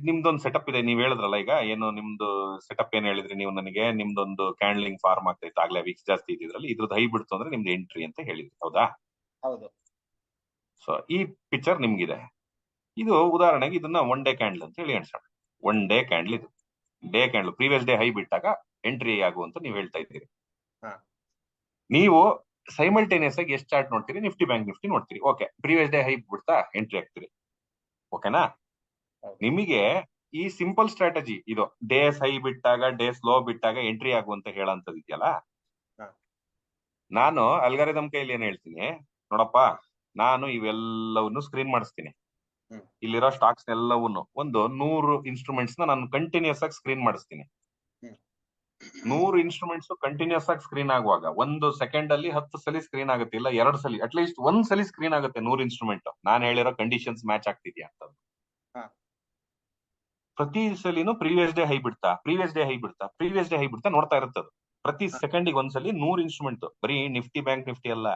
ನಿಮ್ದೊಂದು ಸೆಟಪ್ ಇದೆ, ನೀವ್ ಹೇಳಿದ್ರಲ್ಲ ಈಗ, ಏನು ನಿಮ್ದು ಸೆಟಪ್ ಏನ್ ಹೇಳಿದ್ರಿ ನೀವು ನನಗೆ? ನಿಮ್ದೊಂದು ಕ್ಯಾಂಡ್ಲಿಂಗ್ ಫಾರ್ಮ್ ಆಗ್ತೈತೆ, ಆಗ್ಲೇ ವೀಕ್ಸ್ ಜಾಸ್ತಿ ಇದ್ರಲ್ಲಿ ಇದ್ರದ್ದು ಹೈ ಬಿಡ್ತು ಅಂದ್ರೆ ನಿಮ್ದು ಎಂಟ್ರಿ ಅಂತ ಹೇಳಿದ್ರಿ, ಹೌದಾ? ಹೌದು. ಸೊ ಈ ಪಿಕ್ಚರ್ ನಿಮ್ಗಿದೆ. ಇದು ಉದಾಹರಣೆಗೆ ಇದನ್ನ 1 ಡೇ ಕ್ಯಾಂಡಲ್ ಅಂತ ಹೇಳಿ ಎಣ್ಸೋಣ. 1 ಡೇ ಕ್ಯಾಂಡಲ್ ಇದು. Day candle previous day high ಬಿಟ್ಟಾಗ ಎಂಟ್ರಿ ಆಗುವಂತ ನೀವು ಹೇಳ್ತಾ ಇದ್ದೀರಿ. ಹಾ. ನೀವು ಸೈಮಲ್ಟೇನಿಯಸ್ ಆಗಿ ಎಷ್ಟು ಚಾರ್ಟ್ ನೋಡ್ತೀರಿ? ನಿಫ್ಟಿ ಬ್ಯಾಂಕ್ ನಿಫ್ಟಿ ನೋಡ್ತೀರಿ. ಓಕೆ, ಪ್ರೀವಿಯಸ್ ಡೇ ಹೈ ಬಿಡ್ತಾ ಎಂಟ್ರಿ ಆಗ್ತೀರಿ, ಓಕೆನಾ? ನಿಮಗೆ ಈ ಸಿಂಪಲ್ ಸ್ಟ್ರಾಟಜಿ ಇದು ಡೇಸ್ ಹೈ ಬಿಟ್ಟಾಗ ಡೇಸ್ ಲೋ ಬಿಟ್ಟಾಗ ಎಂಟ್ರಿ ಆಗುವಂತ ಹೇಳಂತದ್ ಇದೆಯಲ್ಲ, ನಾನು ಅಲ್ಗಾರಿದಮ್ ಕೈಲಿ ಏನ್ ಹೇಳ್ತೀನಿ ನೋಡಪ್ಪ, ನಾನು ಇವೆಲ್ಲವನ್ನು ಸ್ಕ್ರೀನ್ ಮಾಡಿಸ್ತೀನಿ. ಇಲ್ಲಿರೋ ಸ್ಟಾಕ್ಸ್ ಎಲ್ಲವನ್ನು ಒಂದು 100 ಇನ್ಸ್ಟ್ರೂಮೆಂಟ್ಸ್ ನಾನು ಕಂಟಿನ್ಯೂಸ್ ಆಗಿ ಸ್ಕ್ರೀನ್ ಮಾಡಿಸ್ತೀನಿ. 100 ಇನ್ಸ್ಟ್ರೂಮೆಂಟ್ಸ್ ಕಂಟಿನ್ಯೂಸ್ ಆಗಿ ಸ್ಕ್ರೀನ್ ಆಗುವಾಗ ಒಂದು ಸೆಕೆಂಡ್ ಅಲ್ಲಿ 10 ಸಲ ಸ್ಕ್ರೀನ್ ಆಗುತ್ತೆ, ಇಲ್ಲ 2 ಸಲ, ಅಟ್ ಲೀಸ್ಟ್ 1 ಸಲ ಸ್ಕ್ರೀನ್ ಆಗುತ್ತೆ 100 ಇನ್ಸ್ಟ್ರೂಮೆಂಟ್. ನಾನು ಹೇಳಿರೋ ಕಂಡೀಷನ್ಸ್ ಮ್ಯಾಚ್ ಆಗ್ತಿದ್ಯಾ ಅಂತ. ಪ್ರತಿ ಸಲಿನೂ ಪ್ರೀವಿಯಸ್ ಡೇ ಹೈ ಬಿಡ್ತಾ ಪ್ರೀವಿಯಸ್ ಡೇ ಹೈ ಬಿಡ್ತಾ ಪ್ರೀವಿಯಸ್ ಡೇ ಹೈ ಬಿಡ್ತಾ ನೋಡ್ತಾ ಇರುತ್ತದು. ಪ್ರತಿ ಸೆಕೆಂಡಿಗೆ ಒಂದ್ಸಲಿ 100 ಇನ್ಸ್ಟ್ರೂಮೆಂಟ್. ಬರೀ ನಿಫ್ಟಿ ಬ್ಯಾಂಕ್ ನಿಫ್ಟಿ ಅಲ್ಲ,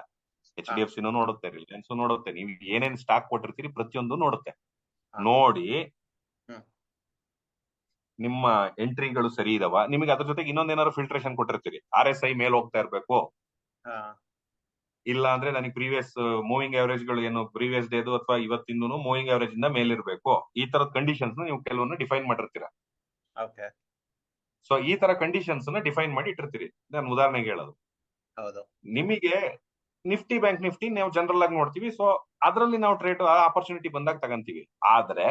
HDFC ನೋಡುತ್ತೆ, ರಿಲಯನ್ಸ್ ನೋಡುತ್ತೆ, ನೀವು ಏನೇನ್ ಸ್ಟಾಕ್ ಕೊಟ್ಟಿರ್ತೀರಿ ಪ್ರತಿಯೊಂದು ನೋಡುತ್ತೆ. ನೋಡಿ ನಿಮ್ಮ ಎಂಟ್ರಿಗಳು ಸರಿ ಇದಾವ. ನಿಮಗೆ ಅದ್ರ ಜೊತೆಗೆ ಇನ್ನೊಂದೇನಾದ್ರು ಫಿಲ್ಟ್ರೇಷನ್ ಕೊಟ್ಟಿರ್ತೀರಿ, RSI ಮೇಲ್ ಹೋಗ್ತಾ ಇರ್ಬೇಕು, ಇಲ್ಲ ಅಂದ್ರೆ ನನಗೆ ಪ್ರೀವಿಯಸ್ ಮೂವಿಂಗ್ ಅವರೇಜ್ ಗಳು ಏನು ಪ್ರೀವಿಯಸ್ ಡೇದು ಅಥವಾ ಇವತ್ತಿಂದು ಮೂವಿಂಗ್ ಅವರೇಜ್ ಇಂದ ಮೇಲಿರ್ಬೇಕು. ಈ ತರದ ಕಂಡೀಷನ್ಸ್ ನೀವು ಕೆಲವೊಂದು ಡಿಫೈನ್ ಮಾಡಿರ್ತೀರಾ. ಸೊ ಈ ತರ ಕಂಡೀಷನ್ಸ್ ನ ಡಿಫೈನ್ ಮಾಡಿ ಇಟ್ಟಿರ್ತೀರಿ. ನಾನು ಉದಾಹರಣೆಗೆ ಹೇಳೋದು, ನಿಮಗೆ ನಿಫ್ಟಿ ಬ್ಯಾಂಕ್ ನಿಫ್ಟಿ ನಾವು ಜನರಲ್ ಆಗಿ ನೋಡ್ತೀವಿ. ಸೊ ಅದರಲ್ಲಿ ನಾವು ಟ್ರೇಡ್ ಆಪರ್ಚುನಿಟಿ ಬಂದಾಗ ತಗಂತೀವಿ. ಆದ್ರೆ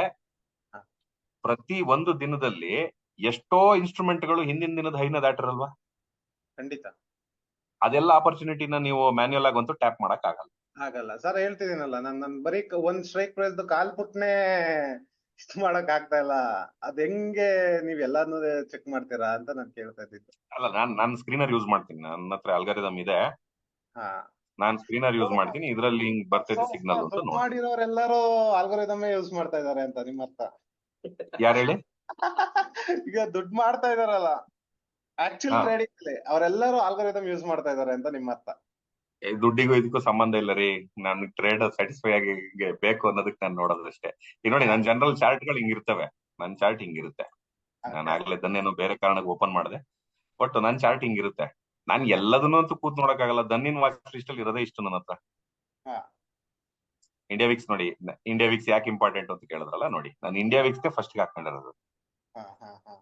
ಪ್ರತಿ ಒಂದು ದಿನದಲ್ಲಿ ಎಷ್ಟೋ ಇನ್ಸ್ಟ್ರೂಮೆಂಟ್ ಗಳು ಹಿಂದಿನ ದಿನದ ಹೈನ ದಾಟಿರಲ್ವಾ? ಖಂಡಿತ. ಅದೆಲ್ಲ ಆಪರ್ಚುನಿಟಿನ ನೀವು ಮ್ಯಾನ್ಯುಯಲ್ ಆಗಿ ಅಂತೂ ಟ್ಯಾಪ್ ಮಾಡಕ್ ಆಗಲ್ಲ ಸರ್. ಹೇಳ್ತಿದ್ದೀನಲ್ಲ, ನನ್ ಬರೀ ಒಂದ್ ಸ್ಟ್ರೈಕ್ ಪ್ರೈಸ್ ಕಾಲ್ ಪುಟ್ನೆ ಇಷ್ಟು ಮಾಡಕ್ ಆಗ್ತಾ ಇಲ್ಲ. ಅದ್ ಹೆಂಗೆ ನೀವ್ ಎಲ್ಲಾನು ಚೆಕ್ ಮಾಡ್ತೀರಾ ಅಂತ ನಾನು ಕೇಳ್ತಾ ಇದ್ದಿದ್ದು. ಅಲ್ಲ, ನಾನು ಸ್ಕ್ರೀನರ್ ಯೂಸ್ ಮಾಡ್ತೀನಿ, ನನ್ನ ಹತ್ರ ಅಲ್ಗಾರಿದಮ್ ಇದೆ. ಹಾ. ನಾನ್ ಸ್ಕ್ರೀನರ್ ಯೂಸ್ ಮಾಡ್ತೀನಿ, ಇದ್ರಲ್ಲಿ ಹಿಂಗ್ ಬರ್ತೈತೆ ಸಿಗ್ನಲ್ ಅಂತ ದುಡ್ಡು ನೋಡಿ. ಮಾಡಿರೋರೆಲ್ಲರೂ ಆಲ್ಗೊರಿದಮ್ ಯೂಸ್ ಮಾಡ್ತಾ ಇದಾರೆ ಅಂತ ನಿಮ್ಮ ಅರ್ಥ? ಯಾರು ಹೇಳಿ? ಈಗ ದುಡ್ಡು ಮಾಡ್ತಾ ಇದಾರಲ್ಲ ಆಕ್ಚುಲ್ ಹಾ. ಟ್ರೇಡಿಂಗ್ ಅಲ್ಲಿ ಅವರೆಲ್ಲರೂ ಆಲ್ಗೊರಿದಮ್ ಯೂಸ್ ಮಾಡ್ತಾ ಇದಾರೆ ಅಂತ ನಿಮ್ಮ ಅರ್ಥ? ದುಡ್ಡಿಗೂ ಇದಕ್ಕೂ ಸಂಬಂಧ ಇಲ್ಲ ರೀ. ನನ್ ಟ್ರೇಡ್ ಸ್ಯಾಟಿಸ್ಫೈ ಆಗಿ ಬೇಕು ಅನ್ನೋದಕ್ಕೆ ನಾನು ನೋಡೋದಷ್ಟೇ. ಈಗ ನೋಡಿ, ನನ್ ಜನರಲ್ ಚಾರ್ಟ್ ಗಳು ಹಿಂಗಿರ್ತವೆ. ನನ್ ಚಾರ್ಟ್ ಹಿಂಗಿರುತ್ತೆ. ನಾನು ಆಗ್ಲೇ ದನ್ನೇನೋ ಬೇರೆ ಕಾರಣಕ್ಕೆ ಓಪನ್ ಮಾಡಿದೆ, ಬಟ್ ನನ್ ಚಾರ್ಟ್ ಹಿಂಗಿರುತ್ತೆ. ನಾನ್ ಎಲ್ಲದನ್ನೂ ಅಂತೂ ಕೂತ್ ನೋಡಕ್ಕಾಗಲ್ಲ. ದನ್ನಿನ ವಾಚ್ ಲಿಸ್ಟ್ ಅಲ್ಲಿ ಇರೋದೇ ಇಷ್ಟು ನನ್ನ ಹತ್ರ. ಹಾ. ಇಂಡಿಯಾ ವಿಕ್ಸ್ ನೋಡಿ, ಇಂಡಿಯಾ ವಿಕ್ಸ್ ಯಾಕೆ ಇಂಪಾರ್ಟೆಂಟ್ ಅಂತ ಕೇಳಿದ್ರಲ್ಲ, ನೋಡಿ ನಾನು ಇಂಡಿಯಾ ವಿಕ್ಸ್ ಫಸ್ಟ್ ಹಾಕೊಂಡಿರೋದು. ಹಾ, ಹಾ, ಹಾ.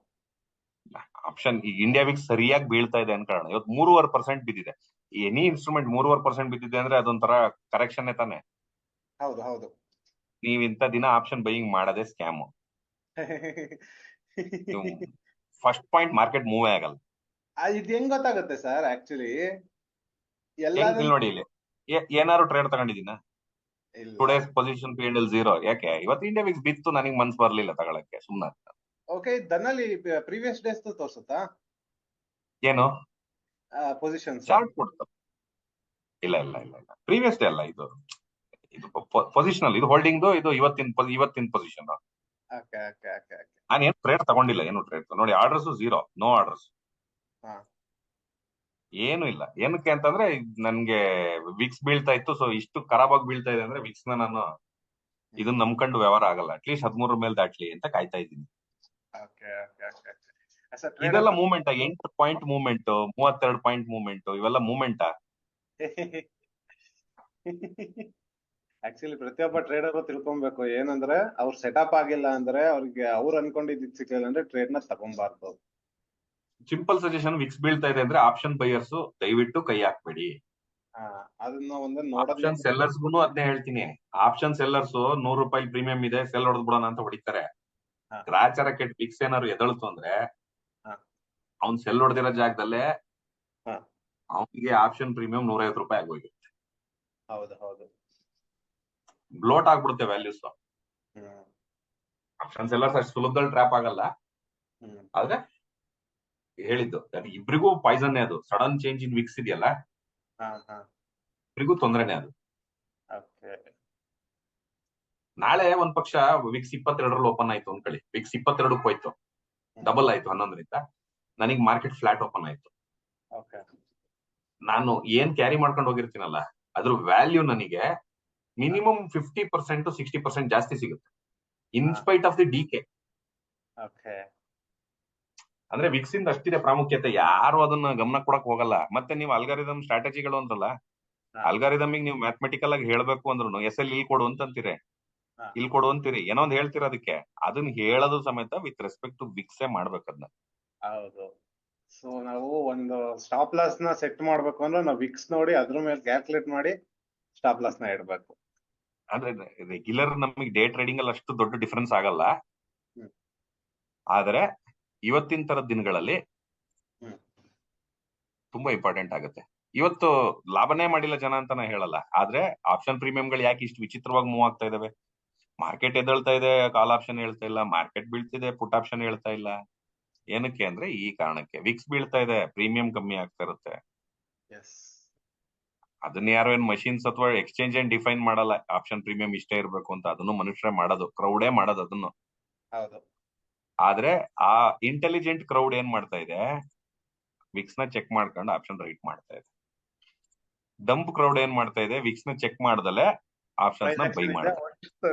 ಆಪ್ಷನ್ ಈಗ ಇಂಡಿಯಾ ವಿಕ್ಸ್ ಸರಿಯಾಗಿ ಬೀಳ್ತಾ ಇದೆ ಅನ್ಕೊಳ್ಳೋಣ, ಇವತ್ತು 3.5% ಬಿದ್ದಿದೆ. ಎನಿ ಇನ್ಸ್ಟ್ರೂಮೆಂಟ್ 3.5% ಬಿದ್ದಿದೆ ಅಂದ್ರೆ ಅದೊಂಥರ ಕರೆಕ್ಷನ್ ತಾನೆ. ಹೌದು, ಹೌದು. ನೀವ್ ಇಂಥ ದಿನ ಆಪ್ಷನ್ ಬೈಯಿಂಗ್ ಮಾಡದೆ ಸ್ಕ್ಯಾಮ್. ನೀವು ಫಸ್ಟ್ ಪಾಯಿಂಟ್ ಮಾರ್ಕೆಟ್ ಮೂವ್ ಆಗಲ್ಲ. ಇದು ಹೆಂಗ್ ಗೊತ್ತಾಗುತ್ತೆ ಸರ್ ಆಕ್ಚುಲಿ? ಇಲ್ಲಿ ನೋಡಿ, ಇಲ್ಲಿ ಏನಾದ್ರು ಟ್ರೇಡ್ ತಗೊಂಡಿದ್ದೀನ? ಇಲ್ಲ. Today's position P&L 0. ಯಾಕೆ? ಇವತ್ತು ಇಂಡಿಯಾ ವಿಕ್ಸ್ ಬಿತ್ತು, ನನಗೆ ಮನ್ಸು ಬರ್ಲಿಲ್ಲ ತಗೊಳಕ್ಕೆ, ಸುಮ್ನ. ಓಕೆ, ದನ್ನಲ್ಲಿ ಪ್ರೀವಿಯಸ್ ಡೇಸ್ ತೋರ್ಸುತ್ತಾ ಏನು ಪೊಸಿಷನ್ಸ್? ಚಾರ್ಟ್ ಕೊಡ್ತಾರೆ? ಇಲ್ಲ ಇಲ್ಲ ಇಲ್ಲ ಇಲ್ಲ, ಪ್ರೀವಿಯಸ್ ಡೇ ಅಲ್ಲ ಇದು. ಇದು ಪೊಸಿಷನಲ್, ಇದು ಹೋಲ್ಡಿಂಗ್, ಇದು ಇವತ್ತಿನ position. Okay, okay, okay, okay. ನಾನು ಏನು ಟ್ರೇಡ್ ತಗೊಂಡಿಲ್ಲ, ಏನು ಟ್ರೇಡ್ ನೋಡಿ. Orders 0, no orders. ಹಾ. ಏನು ಇಲ್ಲ. ಏನಕ್ಕೆ ಅಂತಂದ್ರೆ ನನ್ಗೆ ವಿಕ್ಸ್ ಬೀಳ್ತಾ ಇತ್ತು, ಸೊ ಇಷ್ಟು ಖರಾಬಾಗಿ ಬೀಳ್ತಾ ಇದೆ ಅಂದ್ರೆ ವಿಕ್ಸ್ ನ ನಾನು ಇದನ್ನ ನಂಬ್ಕೊಂಡು ವ್ಯವಹಾರ ಆಗಲ್ಲ. ಅಟ್ಲೀಸ್ಟ್ 13 ಮೇಲೆ ದಾಟ್ಲಿ ಅಂತ ಕಾಯ್ತಾ ಇದ್ದೀನಿ. Okay, okay, okay. ಇದೆಲ್ಲ movement, 8 point movement, 32 point movement, ಇವೆಲ್ಲ ಮೂವ್ಮೆಂಟ್. ಆಕ್ಚುಲಿ ಪ್ರತಿಯೊಬ್ಬ ಟ್ರೇಡರ್ ತಿಳ್ಕೊಬೇಕು ಏನಂದ್ರೆ, ಅವ್ರ ಸೆಟಪ್ ಆಗಿಲ್ಲ ಅಂದ್ರೆ, ಅವ್ರಿಗೆ ಅವ್ರು ಅನ್ಕೊಂಡಿದ್ದು ಸಿಕ್ಲಿಲ್ಲ ಅಂದ್ರೆ ಟ್ರೇಡ್ ನ ತಗೊಂಬಾರ್ದು. ಸಿಂಪಲ್ ಸಜೆಷನ್, ವಿಕ್ಸ್ ಬೀಳ್ತಾ ಇದೆ ಅಂದ್ರೆ ಆಪ್ಷನ್ ಬೈಯರ್ಸ್ ದಯವಿಟ್ಟು ಕೈ ಹಾಕ್ಬೇಡಿ. ಅದನ್ನ ಒಂದು ಆಪ್ಷನ್ ಸೆಲ್ಲರ್ಸ್ ಗುನು ಅದನ್ನೇ ಹೇಳ್ತೀನಿ. ಆಪ್ಷನ್ ಸೆಲ್ಲರ್ಸ್ ₹100 ಪ್ರೀಮಿಯಂ ಇದೆ, ಸೆಲ್ ಹೊಡೆದ್ ಬಿಡೋಣ ಅಂತ ಹೊಡಿತಾರೆ. ಗ್ರಾಚಾರ ಕೆಟ್ಟ ವಿಕ್ಸ್ ಏನಾದ್ರು ಎದಳ್ತು ಅಂದ್ರೆ ಅವ್ನ್ ಸೆಲ್ ಹೊಡೆದಿರೋ ಜಾಗದಲ್ಲೇ ಅವನಿಗೆ ಆಪ್ಷನ್ ಪ್ರೀಮಿಯಂ ₹150 ಆಗೋಗಿರುತ್ತೆ. ಹೌದು, ಹೌದು. ಬ್ಲೋಟ್ ಆಗ್ಬಿಡುತ್ತೆ ವ್ಯಾಲ್ಯೂಸ್. ಆಪ್ಷನ್ ಸೆಲ್ಲರ್ಸ್ ಅಷ್ಟು ಸುಲಭದಲ್ಲಿ ಟ್ರ್ಯಾಪ್ ಆಗಲ್ಲ. ಆದ್ರೆ ಹೇಳಿದ್ದು ಇಬ್ರಿಗೂ ಪಾಯ್ಸನ್ನೇ ಅದು. ಸಡನ್ ಚೇಂಜ್ ಇನ್ ವಿಕ್ಸ್ ಇದೆಯಲ್ಲ, ಇಬ್ರಿಗೂ ತೊಂದರೆನೆ ಅದು. ನಾಳೆ ಒಂದ್ ಪಕ್ಷ ವಿಕ್ಸ್ 22ರಲ್ಲಿ ಓಪನ್ ಆಯ್ತು ಅನ್ಕೊಳ್ಳಿ, ವಿಕ್ಸ್ 22ಕ್ಕೆ ಹೋಯ್ತು, ಡಬಲ್ ಆಯ್ತು 11ರಿಂದ, ನನಗ್ ಮಾರ್ಕೆಟ್ ಫ್ಲಾಟ್ ಓಪನ್ ಆಯ್ತು. ನಾನು ಏನ್ ಕ್ಯಾರಿ ಮಾಡ್ಕೊಂಡು ಹೋಗಿರ್ತೀನಲ್ಲ ಅದ್ರ ವ್ಯಾಲ್ಯೂ ನನಗೆ ಮಿನಿಮಮ್ 50% to 60% ಜಾಸ್ತಿ ಸಿಗುತ್ತೆ, ಇನ್ಸ್ಪೈಟ್ ಆಫ್ ದಿ ಡಿಕೆ. ಅಂದ್ರೆ ವಿಕ್ಸ್ ಇಂದ ಅಷ್ಟಿದೆ ಪ್ರಾಮುಖ್ಯತೆ, ಯಾರು ಅದನ್ನ ಗಮನ ಕೊಡಕ್ ಹೋಗಲ್ಲ. ಮತ್ತೆ ನೀವು ಅಲ್ಗಾರಿದಮ್ ಸ್ಟ್ರಾಟಜಿಗಳು ಅಂದ್ರಲ್ಲ, ಅಲ್ಗಾರಿದಮ್ ನೀವು ಮ್ಯಾಥಮೆಟಿಕಲ್ ಆಗಿ ಹೇಳ್ಬೇಕು ಅಂದ್ರು SL ಇಲ್ಲಿ ಕೊಡು ಅಂತೀರಿ, ಇಲ್ಲಿ ಕೊಡು ಅಂತೀರಿ, ಏನೋ ಒಂದ್ ಹೇಳ್ತೀರ. ಅದನ್ನ ಹೇಳೋದು ಸಮೇತ ವಿತ್ ರೆಸ್ಪೆಕ್ಟ್ ಟು ವಿಕ್ಸೇ ಮಾಡ್ಬೇಕದ್ನ. ಹೌದು. ಸೊ ನಾವು ಒಂದು ಸ್ಟಾಪ್ ಲಾಸ್ ನ ಸೆಟ್ ಮಾಡ್ಬೇಕು ಅಂದ್ರೆ ನಾವು ವಿಕ್ಸ್ ನೋಡಿ ಅದ್ರ ಮೇಲೆ ಕ್ಯಾಲ್ಕುಲೇಟ್ ಮಾಡಿ ಸ್ಟಾಪ್ ಲಾಸ್ ನ ಇಡಬೇಕು. ಅಂದ್ರೆ ರೆಗ್ಯುಲರ್ ನಮಗೆ ಡೇ ಟ್ರೇಡಿಂಗ್ ಅಲ್ಲಿ ಅಷ್ಟು ದೊಡ್ಡ ಡಿಫರೆನ್ಸ್ ಆಗಲ್ಲ, ಆದ್ರೆ ಇವತ್ತಿನ ತರದ ದಿನಗಳಲ್ಲಿ ತುಂಬಾ ಇಂಪಾರ್ಟೆಂಟ್ ಆಗುತ್ತೆ. ಇವತ್ತು ಲಾಭನೇ ಮಾಡಿಲ್ಲ ಜನ ಅಂತ ನಾ ಹೇಳಲ್ಲ, ಆದ್ರೆ ಆಪ್ಷನ್ ಪ್ರೀಮಿಯಂಗಳು ಯಾಕೆ ಇಷ್ಟು ವಿಚಿತ್ರವಾಗಿ ಮೂವ್ ಆಗ್ತಾ ಇದಾವೆ? ಮಾರ್ಕೆಟ್ ಎದ್ದೇಳ್ತಾ ಇದೆ, ಕಾಲ್ ಆಪ್ಷನ್ ಹೇಳ್ತಾ ಇಲ್ಲ. ಮಾರ್ಕೆಟ್ ಬೀಳ್ತಿದೆ, ಪುಟ್ ಆಪ್ಷನ್ ಹೇಳ್ತಾ ಇಲ್ಲ. ಏನಕ್ಕೆ ಅಂದ್ರೆ ಈ ಕಾರಣಕ್ಕೆ, ವಿಕ್ಸ್ ಬೀಳ್ತಾ ಇದೆ, ಪ್ರೀಮಿಯಂ ಕಮ್ಮಿ ಆಗ್ತಾ ಇರುತ್ತೆ. ಅದನ್ನ ಯಾರೋ ಏನ್ ಮಷಿನ್ಸ್ ಅಥವಾ ಎಕ್ಸ್ಚೇಂಜ್ ಏನ್ ಡಿಫೈನ್ ಮಾಡಲ್ಲ ಆಪ್ಷನ್ ಪ್ರೀಮಿಯಂ ಇಷ್ಟೇ ಇರ್ಬೇಕು ಅಂತ. ಅದನ್ನು ಮನುಷ್ಯರೇ ಮಾಡೋದು, ಕ್ರೌಡೇ ಮಾಡೋದು ಅದನ್ನು. ಆದ್ರೆ ಆ ಇಂಟೆಲಿಜೆಂಟ್ ಕ್ರೌಡ್ ಏನ್ ಮಾಡ್ತಾ ಇದೆ, ವಿಕ್ಸ್ ನ ಚೆಕ್ ಮಾಡ್ಕೊಂಡು ಆಪ್ಷನ್ ರೈಟ್ ಮಾಡ್ತಾ ಇದೆ. ಡಂಪ್ ಕ್ರೌಡ್ ಏನ್ ಮಾಡ್ತಾ ಇದೆ, ವಿಕ್ಸ್ ನ ಚೆಕ್ ಮಾಡ್ದಲೆ ಆಪ್ಷನ್ಸ್ ನ ಬೈ ಮಾಡುತ್ತೆ.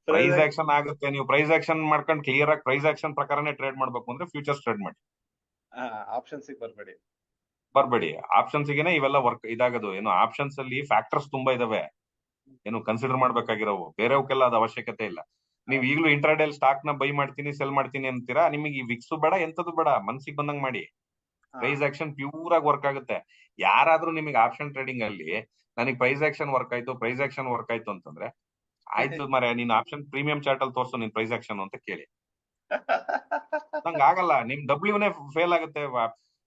ಪ್ರೈಸ್ ಆಕ್ಷನ್ ಆಗುತ್ತೆ. ನೀವು ಪ್ರೈಸ್ ಆಕ್ಷನ್ ಮಾಡ್ಕೊಂಡು ಕ್ಲಿಯರ್ ಆಗಿ ಪ್ರೈಸ್ ಆಕ್ಷನ್ ಪ್ರಕಾರನೇ ಟ್ರೇಡ್ ಮಾಡ್ಬೇಕು ಅಂದ್ರೆ ಫ್ಯೂಚರ್ಸ್ ಟ್ರೇಡ್ ಮಾಡಿ, ಆಪ್ಷನ್ಸ್ ಬರ್ಬೇಡಿ. ಆಪ್ಷನ್ಸ್ ಗೆನೆ ಇವೆಲ್ಲ ವರ್ಕ್ ಇದಾಗದು. ಏನು ಆಪ್ಷನ್ಸ್ ಅಲ್ಲಿ ಫ್ಯಾಕ್ಟರ್ಸ್ ತುಂಬಾ ಇದಾವೆ, ಏನು ಕನ್ಸಿಡರ್ ಮಾಡ್ಬೇಕಾಗಿರೋವು. ಬೇರೆವಕ್ಕೆಲ್ಲ ಅದ ಅವಶ್ಯಕತೆ ಇಲ್ಲ. ನೀವು ಈಗಲೂ ಇಂಟ್ರಾಡೇಲ್ ಸ್ಟಾಕ್ ನ ಬೈ ಮಾಡ್ತೀನಿ ಸೆಲ್ ಮಾಡ್ತೀನಿ ಅಂತೀರಾ, ನಿಮಗೆ ಈ ವಿಕ್ಸ್ ಬೇಡ, ಎಂತದ್ದು ಬೇಡ, ಮನ್ಸಿಗೆ ಬಂದಂಗ್ ಮಾಡಿ. ಪ್ರೈಸ್ ಆಕ್ಷನ್ ಪ್ಯೂರ್ ಆಗಿ ವರ್ಕ್ ಆಗುತ್ತೆ. ಯಾರಾದ್ರೂ ನಿಮಗೆ ಆಪ್ಷನ್ ಟ್ರೇಡಿಂಗ್ ಅಲ್ಲಿ ನನಗೆ ಪ್ರೈಸ್ ಆಕ್ಷನ್ ವರ್ಕ್ ಆಯ್ತು ಅಂತಂದ್ರೆ, ಆಯ್ತು ಮರೆ ನೀನ್ ಆಪ್ಷನ್ ಪ್ರೀಮಿಯಂ ಚಾರ್ಟ್ ಅಲ್ಲಿ ತೋರ್ಸು ನಿನ್ ಪ್ರೈಸ್ ಆಕ್ಷನ್ ಅಂತ ಕೇಳಿ. ನಂಗೆ ಆಗಲ್ಲ, ನಿಮ್ ಡಬ್ಲ್ಯೂನೇ ಫೇಲ್ ಆಗುತ್ತೆ.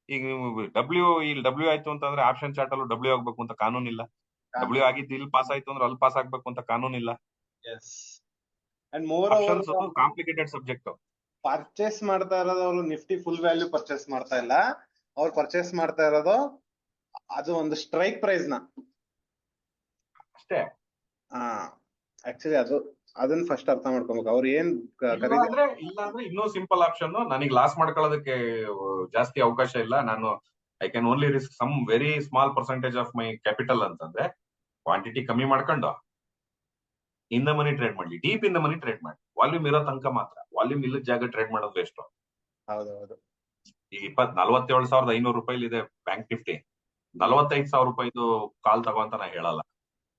ಈಗ ನೀವು ಡಬ್ಲ್ಯೂ ಆಯ್ತು ಅಂತಂದ್ರೆ ಆಪ್ಷನ್ ಚಾರ್ಟ್ ಅಲ್ಲೂ ಡಬ್ಲ್ಯೂ ಆಗ್ಬೇಕು ಅಂತ ಕಾನೂನಿಲ್ಲ. ಡಬ್ಲ್ಯೂ ಆಗಿದ್ದು ಇಲ್ಲಿ ಪಾಸ್ ಆಯ್ತು ಅಂದ್ರೆ ಅಲ್ಲಿ ಪಾಸ್ ಆಗ್ಬೇಕು ಅಂತ ಕಾನೂನಿಲ್ಲ. Complicated subject. ಪರ್ಚೇಸ್ ಮಾಡ್ತಾ ಇರೋದು ಅವರು ನಿಫ್ಟಿ ಫುಲ್ ವ್ಯಾಲ್ಯೂ ಪರ್ಚೇಸ್ ಮಾಡ್ತಾ ಇಲ್ಲ, ಅವ್ರು ಪರ್ಚೇಸ್ ಮಾಡ್ತಾ ಇರೋದು ಅದು ಒಂದು ಸ್ಟ್ರೈಕ್ ಪ್ರೈಸ್ ನ ಅಷ್ಟೇ. ಆಕ್ಚುಲಿ ಅದನ್ನ ಫಸ್ಟ್ ಅರ್ಥ ಮಾಡ್ಕೊಬೇಕು ಅವ್ರು ಏನ್ ಖರೀದಿ. ಇಲ್ಲ ಅಂದ್ರೆ ಇನ್ನೂ ಸಿಂಪಲ್ ಆಪ್ಷನ್, ನನಗೆ ಲಾಸ್ ಮಾಡ್ಕೊಳ್ಳೋದಕ್ಕೆ ಜಾಸ್ತಿ ಅವಕಾಶ ಇಲ್ಲ, ನಾನು I can only risk some very small percentage of my capital ಅಂತಂದ್ರೆ ಕ್ವಾಂಟಿಟಿ ಕಮ್ಮಿ ಮಾಡ್ಕೊಂಡು ಇನ್ ದ ಮನಿ ಟ್ರೇಡ್ ಮಾಡ್ಲಿ, deep in the money trade ಮಾಡಿ, ವಾಲ್ಯೂಮ್ ಇರೋ ತನಕ ಮಾತ್ರ. ವಾಲ್ಯೂಮ್ ಇಲ್ಲದ ಜಾಗ ಟ್ರೇಡ್ ಮಾಡೋದು ವೇಸ್ಟ್. ಹೌದೌದು. ಈಗ 47,500 ರೂಪಾಯಿ ಇದೆ ಬ್ಯಾಂಕ್ ನಿಫ್ಟಿ, 45,000 ರೂಪಾಯಿದು ಕಾಲ್ ತಗೋಂತ ನಾ ಹೇಳಲ್ಲ.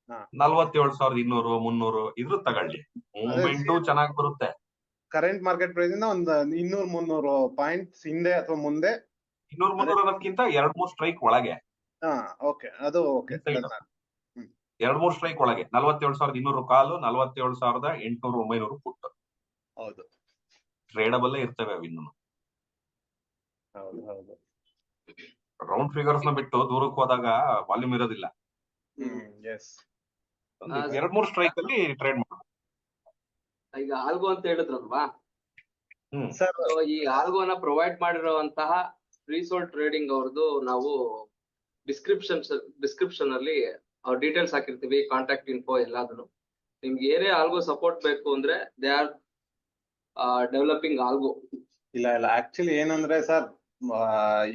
ಹಾ. 47,200 300 ಇದ್ರ ತಗೊಳ್ಳಿ, ಮೂವ್ಮೆಂಟು ಚೆನ್ನಾಗಿ ಬರುತ್ತೆ. ಕರೆಂಟ್ ಮಾರ್ಕೆಟ್ ಪ್ರೈಸ್ ಇಂದ ಒಂದು 200-300 ಪಾಯಿಂಟ್ಸ್ ಹಿಂದೆ ಅಥವಾ ಮುಂದೆ 200-300 ಅನ್ನೋದಕ್ಕಿಂತ 2-3 ಸ್ಟ್ರೈಕ್ ಒಳಗೆ. ಓಕೆ, ಅದು ಓಕೆ. 2-3 ಸ್ಟ್ರೈಕ್ ಒಳಗೆ 47,200 ಕಾಲು, 47,800-900 ಪುಟ್. ಹೌದು ಟ್ರೇಡಬಲ್ ಇರ್ತವೆ ಅವು ಇನ್ನೂ. ಹೌದು ಹೌದು. ರೌಂಡ್ ಫಿಗರ್ಸ್ ನ ಬಿಟ್ಟು ದೂರಕ್ಕೆ ಹೋದಾಗ ವಾಲ್ಯೂಮ್ ಇರೋದಿಲ್ಲ. ಎಸ್. 2-3 ಸ್ಟ್ರೈಕ್ ಅಲ್ಲಿ ಟ್ರೇಡ್ ಮಾಡ್ಬೋದು. ಈಗ ಆಲ್ಗೋ ಅಂತ ಹೇಳಿದ್ರಲ್ವಾ, ಸರ್ So, ಈ ಆಲ್ಗೋನ ಪ್ರೊವೈಡ್ ಮಾಡಿರುವಂತಹ ಪ್ರೀಸೋಲ್ಡ್ ಟ್ರೇಡಿಂಗ್ ಅವ್ರದ್ದು ನಾವು ಡಿಸ್ಕ್ರಿಪ್ಷನ್ ಅಲ್ಲಿ ಅವ್ರ ಡೀಟೇಲ್ಸ್ ಹಾಕಿರ್ತೀವಿ, ಕಾಂಟ್ಯಾಕ್ಟ್ ಇನ್ಫೋ ಎಲ್ಲಾದ್ರು. ನಿಮ್ಗೆ ಏನೇ ಆಲ್ಗೋ ಸಪೋರ್ಟ್ ಬೇಕು ಅಂದ್ರೆ ದೇ ಆರ್ ಡೆವಲಪಿಂಗ್ ಆಲ್ಗೋ. ಇಲ್ಲ ಆಕ್ಚುಲಿ ಏನಂದ್ರೆ ಸರ್,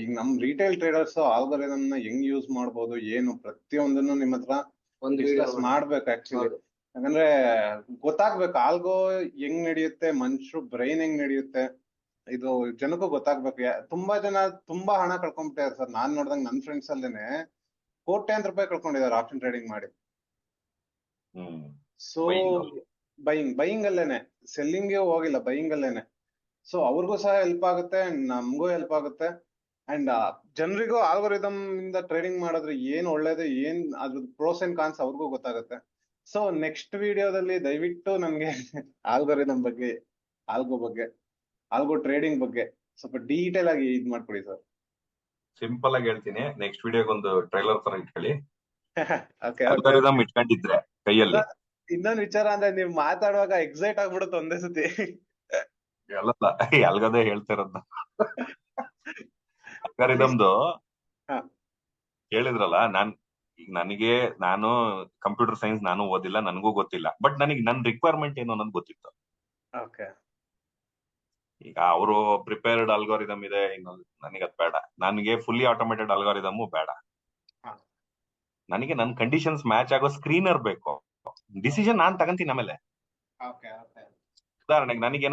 ಈಗ ನಮ್ ರಿಟೇಲ್ ಟ್ರೇಡರ್ಸ್ ಆಲ್ಗೊರಿದಮ್ ನ ಹೆಂಗ್ ಯೂಸ್ ಮಾಡ್ಬೋದು ಏನು ಪ್ರತಿಯೊಂದನ್ನು ನಿಮ್ ಹತ್ರ ಒಂದು ಡಿಸ್ಕಸ್ ಮಾಡ್ಬೇಕು ಆಕ್ಚುಲಿ. ಯಾಕಂದ್ರೆ ಗೊತ್ತಾಗ್ಬೇಕು ಆಲ್ಗೋ ಹೆಂಗ್ ನಡೆಯುತ್ತೆ, ಮನುಷ್ಯರು ಬ್ರೈನ್ ಹೆಂಗ್ ನಡೆಯುತ್ತೆ, ಇದು ಜನಕ್ಕೂ ಗೊತ್ತಾಗ್ಬೇಕು. ತುಂಬಾ ಜನ ತುಂಬಾ ಹಣ ಕಳ್ಕೊಂಡ್ಬಿಟ್ಟಾರೆ ಸರ್. ನಾನ್ ನೋಡ್ದಂಗ್ ನನ್ ಫ್ರೆಂಡ್ಸ್ ಅಲ್ಲೇನೆ ಕೋಟ್ಯಾಂತರ ರೂಪಾಯಿ ಕಳ್ಕೊಂಡಿದ್ದಾರೆ ಆಪ್ಷನ್ ಟ್ರೇಡಿಂಗ್ ಮಾಡಿ. ಸೊ ಬೈಯಿಂಗ್ ಅಲ್ಲೇನೆ, ಸೆಲ್ಲಿಂಗ್ ಹೋಗಿಲ್ಲ, ಬೈಯಿಂಗ್ ಅಲ್ಲೇನೆ. ಸೊ ಅವ್ರಿಗೂ ಸಹ ಹೆಲ್ಪ್ ಆಗುತ್ತೆ ಅಂಡ್ ನಮಗೂ ಹೆಲ್ಪ್ ಆಗುತ್ತೆ. ಅಂಡ್ ಜನರಿಗೂ ಆಲ್ಗೊರಿದಮ್ ಇಂದ ಟ್ರೇಡಿಂಗ್ ಮಾಡಿದ್ರೆ ಏನ್ ಒಳ್ಳೇದು, ಏನ್ ಅದ್ರ ಪ್ರೋಸ್ ಅಂಡ್ ಕಾನ್ಸ್ ಅವ್ರಿಗೂ ಗೊತ್ತಾಗುತ್ತೆ. ಸೊ ನೆಕ್ಸ್ಟ್ ವಿಡಿಯೋದಲ್ಲಿ ದಯವಿಟ್ಟು ನಮ್ಗೆ ಆಲ್ಗೊರಿದಮ್ ಬಗ್ಗೆ, ಆಲ್ಗೋ ಟ್ರೇಡಿಂಗ್ ಬಗ್ಗೆ ಸ್ವಲ್ಪ ಡೀಟೇಲ್ ಆಗಿ ಇದ್ ಮಾಡ್ಕೊಡಿ ಸರ್. ಸಿಂಪಲ್ ಆಗಿ ಹೇಳ್ತೀನಿ, ನೆಕ್ಸ್ಟ್ ವಿಡಿಯೋಗೆ ಒಂದು ಟ್ರೈಲರ್ ತರ ಇಟ್ಕೊಳ್ಳಿ. ಓಕೆ. ಅಲ್ಗಾರಿದಮ್ ಇಟ್ಕೊಂಡಿದ್ರೆ ಕೈಯಲ್ಲಿ. ಇನ್ನೊಂದು ವಿಚಾರ ಅಂದ್ರೆ ನೀವು ಮಾತಾಡುವಾಗ ಎಕ್ಸೈಟ್ ಆಗ್ಬಿಡುತ್ತೆ ಒಂದೇ ಸತಿ. ಅಲ್ಲಲ್ಲ, ಅಲ್ಗದೇ ಹೇಳ್ತಾ ಇರೋದು. ಅಲ್ಗಾರಿದಮ್ದು ಹೇಳಿದ್ರಲ್ಲ, ನಾನು ಕಂಪ್ಯೂಟರ್ ಸೈನ್ಸ್ ನಾನು ಓದಿಲ್ಲ, ನನಗೂ ಗೊತ್ತಿಲ್ಲ. ಬಟ್ ನನಗೆ ನನ್ ರಿಕ್ವೈರ್ಮೆಂಟ್ ಏನು ಅನ್ನೋದು ಗೊತ್ತಿತ್ತು. ಓಕೆ. ಈಗ ಅವರು ಪ್ರಿಪೇರ್ಡ್ ಅಲ್ಗಾರಿದಮ್ ಇದೆ, ಇನ್ನು ನನಗೆ ಅದ್ ಬೇಡ. ನನಗೆ ಫುಲ್ಲಿ ಆಟೋಮೇಟೆಡ್ ಅಲ್ಗಾರಿದಮ್ ಬೇಡ. ನನಗೆ ನನ್ನ ಕಂಡೀಷನ್ಸ್ ಮ್ಯಾಚ್ ಆಗೋ ಸ್ಕ್ರೀನರ್ ಬೇಕು. ಡಿಸಿಷನ್ ನಾನ್ ತಗಂತೀನಿ ಆಮೇಲೆ. ಉದಾಹರಣೆಗೆ ನನಗೆ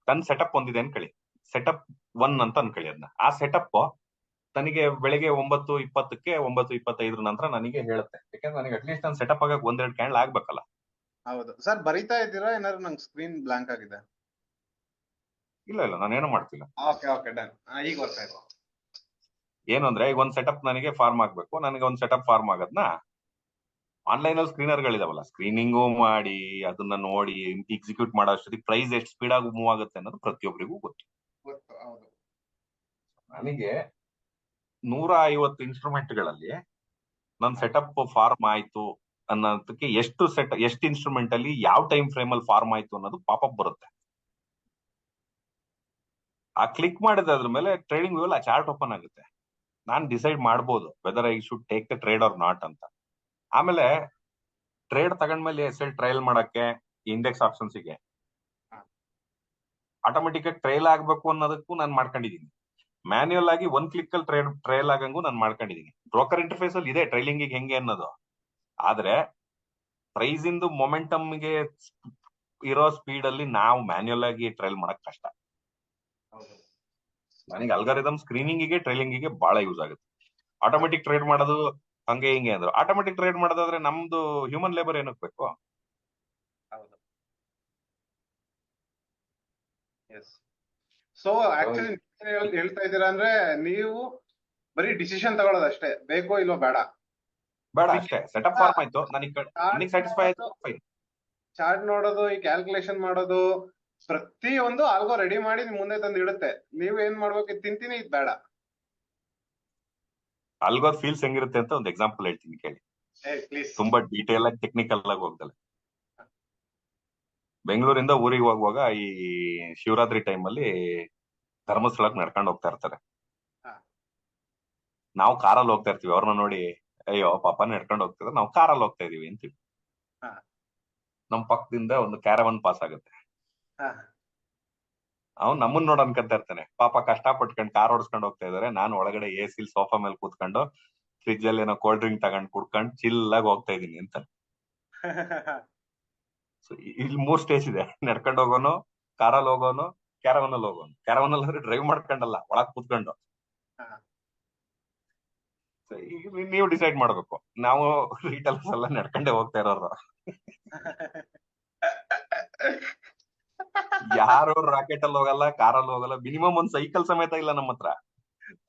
ನನ್ನ ಸೆಟಪ್ ಒಂದಿದೆ ಅನ್ಕೊಳ್ಳಿ, ಸೆಟಪ್ 1 ಅಂತ ಅನ್ಕೊಳ್ಳಿ ಅದನ್ನ. ಆ ಸೆಟಪ್ ನನಗೆ ಬೆಳಿಗ್ಗೆ 9:20ಕ್ಕೆ 9:25 ನಂತರ ನನಗೆ ಹೇಳುತ್ತೆ. ಯಾಕಂದ್ರೆ ನನಗೆ ಅಟ್ಲೀಸ್ಟ್ ನಾನು ಸೆಟಪ್ ಆಗಕ್ಕೆ 1-2 ಕ್ಯಾಂಡಲ್ ಆಗ್ಬೇಕಲ್ಲ. ಹೌದು ಸರ್. ಬರೀತಾ ಇದ್ದೀರಾ ಏನಾದ್ರು? ನಂಗೆ ಸ್ಕ್ರೀನ್ ಬ್ಲಾಂಕ್ ಆಗಿದೆ. ಇಲ್ಲ ನಾನೇನು ಮಾಡ್ತಿಲ್ಲ. Okay done. ಈಗ ಬರ್ತಾ ಇದೆ. ಏನು ಅಂದ್ರೆ, ಈಗ ಒಂದ್ ಸೆಟಪ್ ನನಗೆ ಫಾರ್ಮ್ ಆಗ್ಬೇಕು. ನನಗೆ ಒಂದ್ ಸೆಟಪ್ ಫಾರ್ಮ್ ಆಗೋದ್ನ ಆನ್ಲೈನ್ ಅಲ್ಲಿ ಸ್ಕ್ರೀನರ್ ಗಳಿದಾವಲ್ಲ, ಸ್ಕ್ರೀನಿಂಗು ಮಾಡಿ ಅದನ್ನ ನೋಡಿ ಎಕ್ಸಿಕ್ಯೂಟ್ ಮಾಡೋ ಅಷ್ಟೊತ್ತಿಗೆ ಪ್ರೈಸ್ ಎಷ್ಟು ಸ್ಪೀಡ್ ಆಗಿ ಮೂವ್ ಆಗುತ್ತೆ ಅನ್ನೋದು ಪ್ರತಿಯೊಬ್ಬರಿಗೂ ಗೊತ್ತು. ನನಗೆ 150 ಇನ್ಸ್ಟ್ರೂಮೆಂಟ್ ಗಳಲ್ಲಿ ನನ್ನ ಸೆಟಪ್ ಫಾರ್ಮ್ ಆಯ್ತು ಅನ್ನೋದಕ್ಕೆ ಎಷ್ಟು ಇನ್ಸ್ಟ್ರೂಮೆಂಟ್ ಅಲ್ಲಿ ಯಾವ ಟೈಮ್ ಫ್ರೇಮ್ ಅಲ್ಲಿ ಫಾರ್ಮ್ ಆಯ್ತು ಅನ್ನೋದು ಪಾಪಪ್ ಬರುತ್ತೆ. ಆ ಕ್ಲಿಕ್ ಮಾಡಿದ ಅದ್ರ ಮೇಲೆ ಟ್ರೇಡಿಂಗ್ ವ್ಯೂ ಆ ಚಾರ್ಟ್ ಓಪನ್ ಆಗುತ್ತೆ. ನಾನ್ ಡಿಸೈಡ್ ಮಾಡ್ಬೋದು whether I should take the trade or not ಅಂತ. ಆಮೇಲೆ ಟ್ರೇಡ್ ತಗೊಂಡ್ಮೇಲೆ ಟ್ರಯಲ್ ಮಾಡಕ್ಕೆ ಇಂಡೆಕ್ಸ್ ಆಪ್ಷನ್ಸ್ಗೆ ಆಟೋಮೆಟಿಕ್ ಆಗಿ ಟ್ರಯಲ್ ಆಗ್ಬೇಕು ಅನ್ನೋದಕ್ಕೂ ನಾನು ಮಾಡ್ಕೊಂಡಿದೀನಿ. ಮ್ಯಾನ್ಯುಯಲ್ ಆಗಿ 1 ಕ್ಲಿಕ್ ಅಲ್ಲಿ ಟ್ರಯಲ್ ಆಗಂಗೂ ನಾನು ಮಾಡ್ಕೊಂಡಿದೀನಿ. ಬ್ರೋಕರ್ ಇಂಟರ್ಫೇಸ್ ಅಲ್ಲಿ ಇದೆ ಟ್ರೈಲಿಂಗ್ ಹೆಂಗೆ ಅನ್ನೋದು. ಆದ್ರೆ ಪ್ರೈಸ್ ಇಂದು ಮೊಮೆಂಟಮ್ಗೆ ಇರೋ ಸ್ಪೀಡ್ ಅಲ್ಲಿ ನಾವು ಮ್ಯಾನ್ಯುಯಲ್ ಆಗಿ ಟ್ರಯಲ್ ಮಾಡಕ್ ಕಷ್ಟ. ನನಗೆ ಅಲ್ಗಾರಿದಮ್ ಸ್ಕ್ರೀನಿಂಗಿಗೆ ಟ್ರೈಲಿಂಗಿಗೆ ಬಹಳ ಯೂಸ್ ಆಗುತ್ತೆ. ಆಟೋಮೆಟಿಕ್ ಟ್ರೇಡ್ ಮಾಡೋದು ಹಂಗೆ ಹಿಂಗೆ ಅಂದ್ರು. ಆಟೋಮೆಟಿಕ್ ಟ್ರೇಡ್ ಮಾಡೋದಾದ್ರೆ ನಮ್ದು ಹ್ಯೂಮನ್ ಲೇಬರ್ ಏನಕ್ಕೆ ಬೇಕು? ಹೌದು. ಸೊ ಆಕ್ಚುಲಿ ಹೇಳ್ತಾ ಇದ್ದೀರಾ ಅಂದ್ರೆ ನೀವು ಬರೀ ಡಿಸಿಷನ್ ತಗೊಳ್ಳೋದಷ್ಟೇ, ಬೇಕೋ ಇಲ್ವೋ ಬೇಡ ಅಷ್ಟೇ. ಸೆಟಪ್ ಫಾರ್ಮ್ ಆಯ್ತು, ನನಗೆ ಸ್ಯಾಟಿಸ್ಫೈ ಆಯ್ತು, ಫೈನ್. ಚಾರ್ಟ್ ನೋಡೋದು, ಈ ಕ್ಯಾಲ್ಕುಲೇಷನ್ ಮಾಡೋದು, ಪ್ರತಿಯೊಂದು ಆಲ್ಗೋ ರೆಡಿ ಮಾಡಿ ಮುಂದೆ ತಂದು ಇಡುತ್ತೆ. ನೀವ್ ಏನ್ ಮಾಡ್ಬೇಕು, ತಿಂತೀನಿ ಇದ್ ಬೇಡ. ಆಲ್ಗೋ ಫೀಲ್ಸ್ ಹೆಂಗಿರುತ್ತೆ ಅಂತ ಒಂದು ಎಕ್ಸಾಂಪಲ್ ಹೇಳ್ತೀನಿ ಕೇಳಿ. ತುಂಬಾ ಡೀಟೇಲ್ ಆಗಿ ಟೆಕ್ನಿಕಲ್ ಆಗಿ ಹೋಗ್ದಲ್ಲ. ಬೆಂಗಳೂರಿಂದ ಊರಿಗೆ ಹೋಗುವಾಗ ಈ ಶಿವರಾತ್ರಿ ಟೈಮ್ ಅಲ್ಲಿ ಧರ್ಮಸ್ಥಳಕ್ಕೆ ನಡ್ಕೊಂಡು ಹೋಗ್ತಾ ಇರ್ತಾರೆ. ನಾವು ಕಾರಲ್ಲಿ ಹೋಗ್ತಾ ಇರ್ತೀವಿ, ಅವ್ರನ್ನ ನೋಡಿ ಅಯ್ಯೋ ಪಾಪ ನಡ್ಕೊಂಡು ಹೋಗ್ತಿದ್ರೆ ನಾವು ಕಾರಲ್ಲಿ ಹೋಗ್ತಾ ಇದೀವಿ ಅಂತೀವಿ. ಹಾ. ನಮ್ ಪಕ್ಕದಿಂದ ಒಂದು ಕ್ಯಾರವನ್ ಪಾಸ್ ಆಗುತ್ತೆ, ಹಾ. ಅವ್ನು ನಮ್ಮನ್ನ ನೋಡ್ ಅನ್ಕೊಂತ ಇರ್ತಾನೆ, ಪಾಪ ಕಷ್ಟ ಪಟ್ಕೊಂಡು ಕಾರ್ ಓಡಿಸ್ಕೊಂಡು ಹೋಗ್ತಾ ಇದಾರೆ, ನಾನು ಒಳಗಡೆ ಎಸಿ ಸೋಫಾ ಮೇಲೆ ಕೂತ್ಕೊಂಡು ಫ್ರಿಜ್ ಅಲ್ಲಿ ಏನೋ ಕೋಲ್ಡ್ ಡ್ರಿಂಕ್ ತಗೊಂಡ್ ಕುಡ್ಕೊಂಡು ಚಿಲ್ಲಾಗಿ ಹೋಗ್ತಾ ಇದೀನಿ ಅಂತ. So, ಇಲ್ಲಿ 3 ಸ್ಟೇಜ್ ಇದೆ, ನಡ್ಕೊಂಡು ಹೋಗೋನು, ಕಾರಲ್ಲಿ ಹೋಗೋನು, ಕ್ಯಾರವನ್ ಅಲ್ಲಿ ಹೋಗೋನು. ಕ್ಯಾರವನ್ ಅಲ್ಲಿ ಡ್ರೈವ್ ಮಾಡ್ಕೊಂಡಲ್ಲ, ಒಳಗ್ ಕೂತ್ಕೊಂಡು. ಹಾ. So, ಈಗ ನೀವು ಡಿಸೈಡ್ ಮಾಡ್ಬೇಕು. ನಾವು ರೀಟೇಲ್ಸ್ ಎಲ್ಲ ನಡ್ಕೊಂಡೇ ಹೋಗ್ತಾ ಇರೋರು, ಯಾರು ರಾಕೆಟ್ ಅಲ್ಲಿ ಹೋಗಲ್ಲ, ಕಾರಲ್ಲಿ ಹೋಗಲ್ಲ, ಮಿನಿಮಮ್ ಒಂದ್ ಸೈಕಲ್ ಸಮೇತ ಇಲ್ಲ ನಮ್ಮ ಹತ್ರ.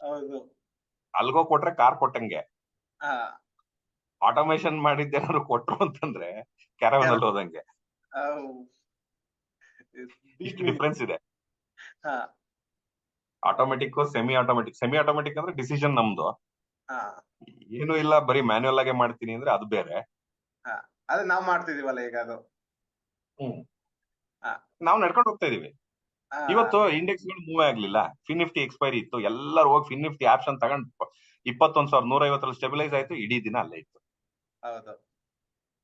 ಹೌದು. ಅಲ್ಗೋ ಕೊಟ್ರೆ ಕಾರ್ ಕೊಟ್ಟಂಗೆ, ಹಾ. ಆಟೋಮೇಶನ್ ಮಾಡಿದ್ದೇನಾದ್ರು ಕೊಟ್ರು ಅಂತಂದ್ರೆ ಕ್ಯಾರವನ್ ಅಲ್ಲಿ ಹೋದಂಗೆ. ಹೌ. ಇಷ್ಟು ಡಿಫ್ರೆನ್ಸ್ ಇದೆ. ಹಾ. ಆಟೋಮೆಟಿಕ್ ಸೆಮಿ ಆಟೋಮೆಟಿಕ್ ಅಂದ್ರೆ ಡಿಸಿಷನ್ ನಮ್ದು. ಹಾ. ಏನು ಇಲ್ಲ, ಬರೀ ಮ್ಯಾನ್ಯುಯಲ್ ಆಗಿ ಮಾಡ್ತೀನಿ ಅಂದ್ರೆ ಅದು ಬೇರೆ. ಹಾ. ಅದು ನಾವ್ ಮಾಡ್ತಿದೀವಲ್ಲ ಈಗ ಅದು. ಹಾ. ನಾವು ನಡ್ಕೊಂಡು ಹೋಗ್ತಾ ಇದೀವಿ. ಹಾ. ಇವತ್ತು ಇಂಡೆಕ್ಸ್ ಗಳು ಮೂವ್ ಆಗ್ಲಿಲ್ಲ, ಫಿನ್50 ಎಕ್ಸ್ಪೈರಿ ಇತ್ತು, ಎಲ್ಲರೂ ಹೋಗಿ ಫಿನ್50 ಆಪ್ಷನ್ ತಗೊಂಡ್ 21,150 ಸ್ಟೆಬಿಲೈಸ್ ಆಯ್ತು, ಇಡೀ ದಿನ ಅಲ್ಲೇ ಇತ್ತು. ಹೌದು.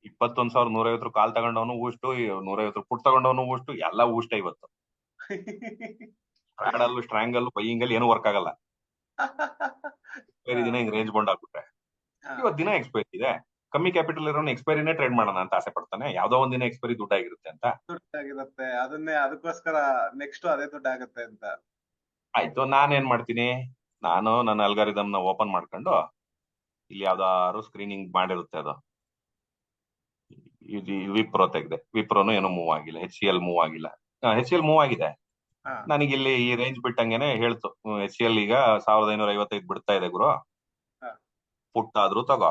21,150 ಕಾಲ್ ತಗೊಂಡವನು ಊಷ್ಟು, 150 ಪುಟ್ ತಗೊಂಡವನು ಊಷ್ಟು, ಎಲ್ಲ ಊಷ್ಟ ಇವತ್ತು. ಸ್ಟ್ರಾಡಲ್ಲು, ಸ್ಟ್ರಾಂಗಲ್, ಬೈಯಿಂಗ್ ಅಲ್ಲಿ ಏನು ವರ್ಕ್ ಆಗಲ್ಲ. ಎಕ್ಸ್ಪೈರಿ ದಿನ ಹಿಂಗ್ ರೇಂಜ್ ಬೌಂಡ್ ಆಗ್ಬಿಟ್ರೆ, ಇವತ್ತು ದಿನ ಎಕ್ಸ್ಪೈರಿ ಇದೆ, ಕಮ್ಮಿ ಕ್ಯಾಪಿಟಲ್ ಇರೋನು ಎಕ್ಸ್ಪೈರಿನೇ ಟ್ರೇಡ್ ಮಾಡೋಣ ಅಂತ ಆಸೆ ಪಡ್ತಾನೆ. ಯಾವ್ದೋ ಒಂದ್ ದಿನ ಎಕ್ಸ್ಪೈರಿ ದುಡ್ಡಾಗಿರುತ್ತೆ ಅಂತ. ದುಡ್ಡಾಗಿರುತ್ತೆ, ಅದನ್ನೇ ಅದಕ್ಕೋಸ್ಕರ ನೆಕ್ಸ್ಟ್ ಅದೇ ದುಡ್ಡಾಗುತ್ತೆ ಅಂತ. ಆಯ್ತು, ನಾನೇನ್ ಮಾಡ್ತೀನಿ, ನಾನು ನನ್ನ ಅಲ್ಗಾರಿದಮ್ ನ ಓಪನ್ ಮಾಡ್ಕೊಂಡು ಇಲ್ಲಿ ಯಾವ್ದಾದ್ರು ಸ್ಕ್ರೀನಿಂಗ್ ಮಾಡಿರುತ್ತೆ ಅದು, ಇದು ವಿಪ್ರೋ ತೆಗ್ದೆ, ವಿಪ್ರೋನು ಏನೋ ಮೂವ್ ಆಗಿಲ್ಲ, HCL ಮೂವ್ ಆಗಿಲ್ಲ. HCL ಮೂವ್ ಆಗಿದೆ, ಹಾ. ನನಗೆ ಇಲ್ಲಿ ಈ ರೇಂಜ್ ಬಿಟ್ಟಂಗೆನೆ ಹೇಳ್ತು, HCL ಈಗ 1,555 ಬಿಡ್ತಾ ಇದೆ ಗುರು, ಹಾ. ಪುಟ್ ಆದ್ರೂ ತಗೋ,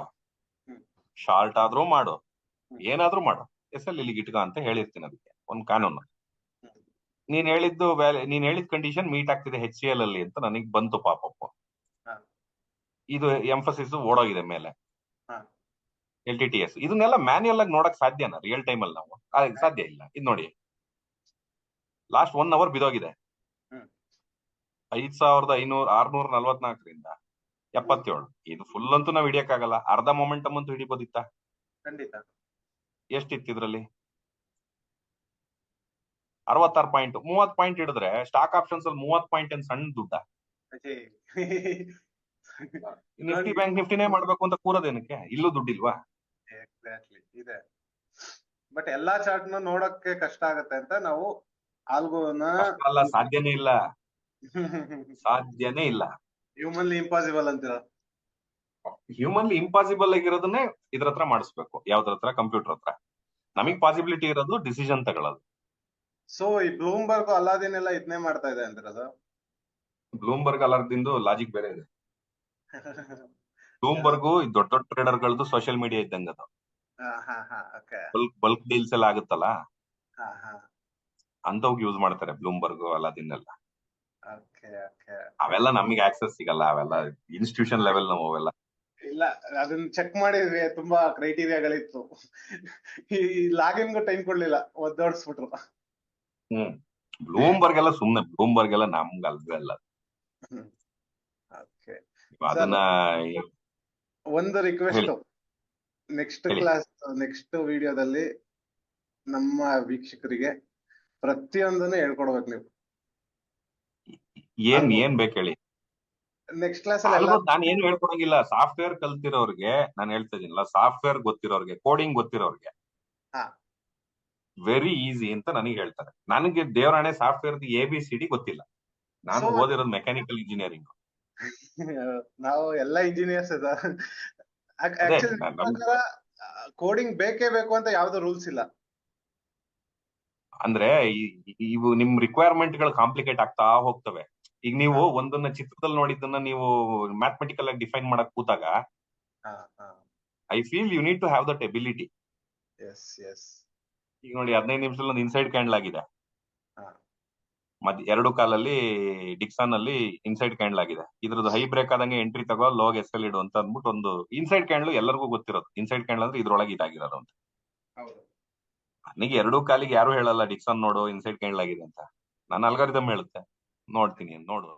ಹ್ಮ್. ಶಾರ್ಟ್ ಆದ್ರೂ ಮಾಡು, ಹ್ಮ್. ಏನಾದ್ರೂ ಮಾಡು, SL ಇಲ್ಲಿಗೆ ಇಟ್ಕ ಅಂತ ಹೇಳಿರ್ತೀನಿ. ಅದಕ್ಕೆ ಒಂದ್ ಕಾನೂನು. ಹ್ಮ್. ನೀನ್ ಹೇಳಿದ ಕಂಡೀಷನ್ ಮೀಟ್ ಆಗ್ತಿದೆ HCL ಅಲ್ಲಿ ಅಂತ ನನಗ್ ಬಂತು ಪಾಪಪ್ಪ. ಹಾ. ಇದು ಎಂಫಸಿಸ್ ಓಡೋಗಿದೆ ಮೇಲೆ. ಹಾ. LTTS ಇದನ್ನೆಲ್ಲ ಮ್ಯಾನ್ಯುಯಲ್ ಆಗಿ ನೋಡಕ್ ಸಾಧ್ಯನಾ ರಿಯಲ್ ಟೈಮ್ ಅಲ್ಲಿ ನಾವು? ಸಾಧ್ಯ ಇಲ್ಲ. ಇದು ನೋಡಿ, ಲಾಸ್ಟ್ 1 ಅವರ್ ಬಿದೋಗಿದೆ. ಹ್ಮ್. 5,644ರಿಂದ 77. ಇದು ಫುಲ್ ಅಂತೂ ನಾವ್ ಹಿಡಿಯಕ್ಕಾಗಲ್ಲ, ಅರ್ಧ ಮೊಮೆಂಟಮ್ ಅಂತೂ ಹಿಡಿಬೋದಿತ್ತ. ಖಂಡಿತ. ಎಷ್ಟಿತ್ತು ಇದ್ರಲ್ಲಿ? 66 ಪಾಯಿಂಟ್. 30 ಪಾಯಿಂಟ್ ಹಿಡಿದ್ರೆ ಸ್ಟಾಕ್ ಆಪ್ಷನ್ಸ್ ಅಲ್ಲಿ 30 ಪಾಯಿಂಟ್ ಏನ್ ಸಣ್ಣ ದುಡ್ಡ? ಅಜಯ್. ನಿಫ್ಟಿ ಬ್ಯಾಂಕ್ ನಿಫ್ಟಿನೇ ಮಾಡ್ಬೇಕು ಅಂತ ಕೂರೋದೇನಕ್ಕೆ? ಇಲ್ಲೂ ದುಡ್ಡಿಲ್ವಾ? ಎಕ್ಸಾಕ್ಟ್ಲಿ ಇದೆ, ಬಟ್ ಎಲ್ಲಾ ಚಾರ್ಟ್ ನ ನೋಡಕ್ಕೆ ಕಷ್ಟ ಆಗತ್ತೆ ಅಂತ ನಾವು ಆಲ್ಗೋನ ಕಷ್ಟ ಅಲ್ಲ, ಸಾಧ್ಯನೇ ಇಲ್ಲ, ಸಾಧ್ಯನೇ ಇಲ್ಲ. ಹ್ಯೂಮನ್ಲಿ ಇಂಪಾಸಿಬಲ್ ಅಂತೀರ. ಹ್ಯೂಮನ್ಲಿ ಇಂಪಾಸಿಬಲ್ ಆಗಿರೋದನ್ನೇ ಇದ್ರ ಹತ್ರ ಮಾಡಿಸ್ಬೇಕು. ಯಾವ್ದ್ರ ಹತ್ರ? ಕಂಪ್ಯೂಟರ್ ಹತ್ರ. ನಮಗ್ ಪಾಸಿಬಿಲಿಟಿ ಇರೋದು ಡಿಸಿಷನ್ ತಗೊಳ್ಳೋದು. ಸೊ ಈ ಬ್ಲೂಮ್ಬರ್ಗ್ ಅಲಾದಿನ್ ಎಲ್ಲ ಇದನ್ನೇ ಮಾಡ್ತಾ ಇದೆ ಅಂತಿರೋದು. ಬ್ಲೂಮ್ಬರ್ಗ್ ಅಲರ್ದಿಂದು ಲಾಜಿಕ್ ಬೇರೆ ಇದೆ. ಬ್ಲೂಮ್ಬರ್ಗು ದೊಡ್ಡ ದೊಡ್ಡ ಟ್ರೇಡರ್ ಗಳದ್ದು ಸೋಷಿಯಲ್ ಮೀಡಿಯಾ ಇದ್ದಂಗ ಅದು. ಬಲ್ಕ್ ಡೀಲ್ಸ್ ಎಲ್ಲ ಆಗುತ್ತಲ್ಲ, ಅಂತವ್ಗೆ ಯೂಸ್ ಮಾಡ್ತಾರೆ ಬ್ಲೂಮ್ಬರ್ಗ್ ಅಲಾದಿನ್ ಎಲ್ಲ. ಅವೆಲ್ಲ ನಮಗೆ ಆಕ್ಸೆಸ್ ಸಿಗಲ್ಲ, ಅವೆಲ್ಲ ಇನ್ಸ್ಟಿಟ್ಯೂಷನ್ ಲೆವೆಲ್ ನಾವು ಅವೆಲ್ಲ ಇಲ್ಲ. ಅದನ್ನ ಚೆಕ್ ಮಾಡಿದ್ವಿ, ತುಂಬಾ ಕ್ರೈಟೀರಿಯಾಗಳಿತ್ತು. ಈ ಲಾಗಿನ್ ಟೈಮ್ ಕೊಡ್ಲಿಲ್ಲ, ಒದ್ದೋಡಿಸ್ಬಿಟ್ರು. ಬ್ಲೂಮ್ಬರ್ಗ್ ಎಲ್ಲ ಸುಮ್ನೆ, ಬ್ಲೂಮ್ಬರ್ಗ್ ಎಲ್ಲ ನಮ್ಗೆ ಅಲ್ವೇ ಅಲ್ಲ. ಅದನ್ನ ಒಂದು ರಿಕ್ವೆಸ್ಟ್, ನೆಕ್ಸ್ಟ್ ವಿಡಿಯೋದಲ್ಲಿ ನಮ್ಮ ವೀಕ್ಷಕರಿಗೆ ಪ್ರತಿಯೊಂದನ್ನು ಹೇಳ್ಕೊಡ್ಬೇಕು ನೀವು. ಏನ್ ಬೇಕು ಹೇಳಿ. ನೆಕ್ಸ್ಟ್ ಕ್ಲಾಸ್ ಅಲ್ಲಿ ನಾನು ಏನು ಹೇಳ್ಕೊಡಂಗಿಲ್ಲ. ಸಾಫ್ಟ್ವೇರ್ ಕಲ್ತಿರೋರ್ಗೆ ನಾನು ಹೇಳ್ತಾ ಇದೀನಲ್ಲ, ಸಾಫ್ಟ್ವೇರ್ ಗೊತ್ತಿರೋರ್ಗೆ, ಕೋಡಿಂಗ್ ಗೊತ್ತಿರೋರ್ಗೆ ವೆರಿ ಈಸಿ ಅಂತ ನನಗೆ ಹೇಳ್ತಾರೆ. ನನಗೆ ದೇವರಾಣೆ ಸಾಫ್ಟ್ವೇರ್ ABCD ಗೊತ್ತಿಲ್ಲ. ನಾನು ಓದಿರೋದು ಮೆಕ್ಯಾನಿಕಲ್ ಇಂಜಿನಿಯರಿಂಗ್. ನಾವು ಎಲ್ಲ ಇಂಜಿನಿಯರ್ಸ್ ಕೋಡಿಂಗ್ ಬೇಕೇ ಬೇಕು ಅಂತ ಯಾವ್ದು ರೂಲ್ಸ್ ಇಲ್ಲ. ಅಂದ್ರೆ ಇವು ನಿಮ್ ರಿಕ್ವೈರ್ಮೆಂಟ್ ಗಳು ಕಾಂಪ್ಲಿಕೇಟ್ ಆಗ್ತಾ ಹೋಗ್ತವೆ. ಈಗ ನೀವು ಒಂದನ್ನ ಚಿತ್ರದಲ್ಲಿ ನೋಡಿದ್ದನ್ನ ನೀವು ಮ್ಯಾಥಮೆಟಿಕಲ್ ಆಗಿ ಡಿಫೈನ್ ಮಾಡಕ್ ಕೂತಾಗ I feel you need to have that ability. ಈಗ ನೋಡಿ 15 ನಿಮಿಷದಲ್ಲಿ ಒಂದು ಇನ್ಸೈಡ್ ಕ್ಯಾಂಡಲ್ ಆಗಿದೆ, ಮತ್ತೆ 2 ಕಾಲಲ್ಲಿ ಡಿಕ್ಸನ್ ಅಲ್ಲಿ ಇನ್ಸೈಡ್ ಕ್ಯಾಂಡಲ್ ಆಗಿದೆ. ಇದ್ರದ್ದು ಹೈ ಬ್ರೇಕ್ ಆದಂಗೆ ಎಂಟ್ರಿ ತಗೋ, ಲೋಗ್ SL ಇಡು ಅಂತ ಅಂದ್ಬಿಟ್ಟು ಒಂದು ಇನ್ಸೈಡ್ ಕ್ಯಾಂಡಲ್ ಎಲ್ಲರಿಗೂ ಗೊತ್ತಿರೋದು. ಇನ್ಸೈಡ್ ಕ್ಯಾಂಡಲ್ ಅಂದ್ರೆ ಇದ್ರೊಳಗೆ ಇದಾಗಿರೋದು ಅಂತ. ನನಗೆ 2 ಕಾಲಿಗೆ ಯಾರು ಹೇಳಲ್ಲ ಡಿಕ್ಸನ್ ನೋಡು ಇನ್ಸೈಡ್ ಕ್ಯಾಂಡಲ್ ಆಗಿದೆ ಅಂತ. ನಾನು ಅಲ್ಗಾರಿದಮ್ ಹೇಳುತ್ತೆ, ನೋಡ್ತೀನಿ ನೋಡು.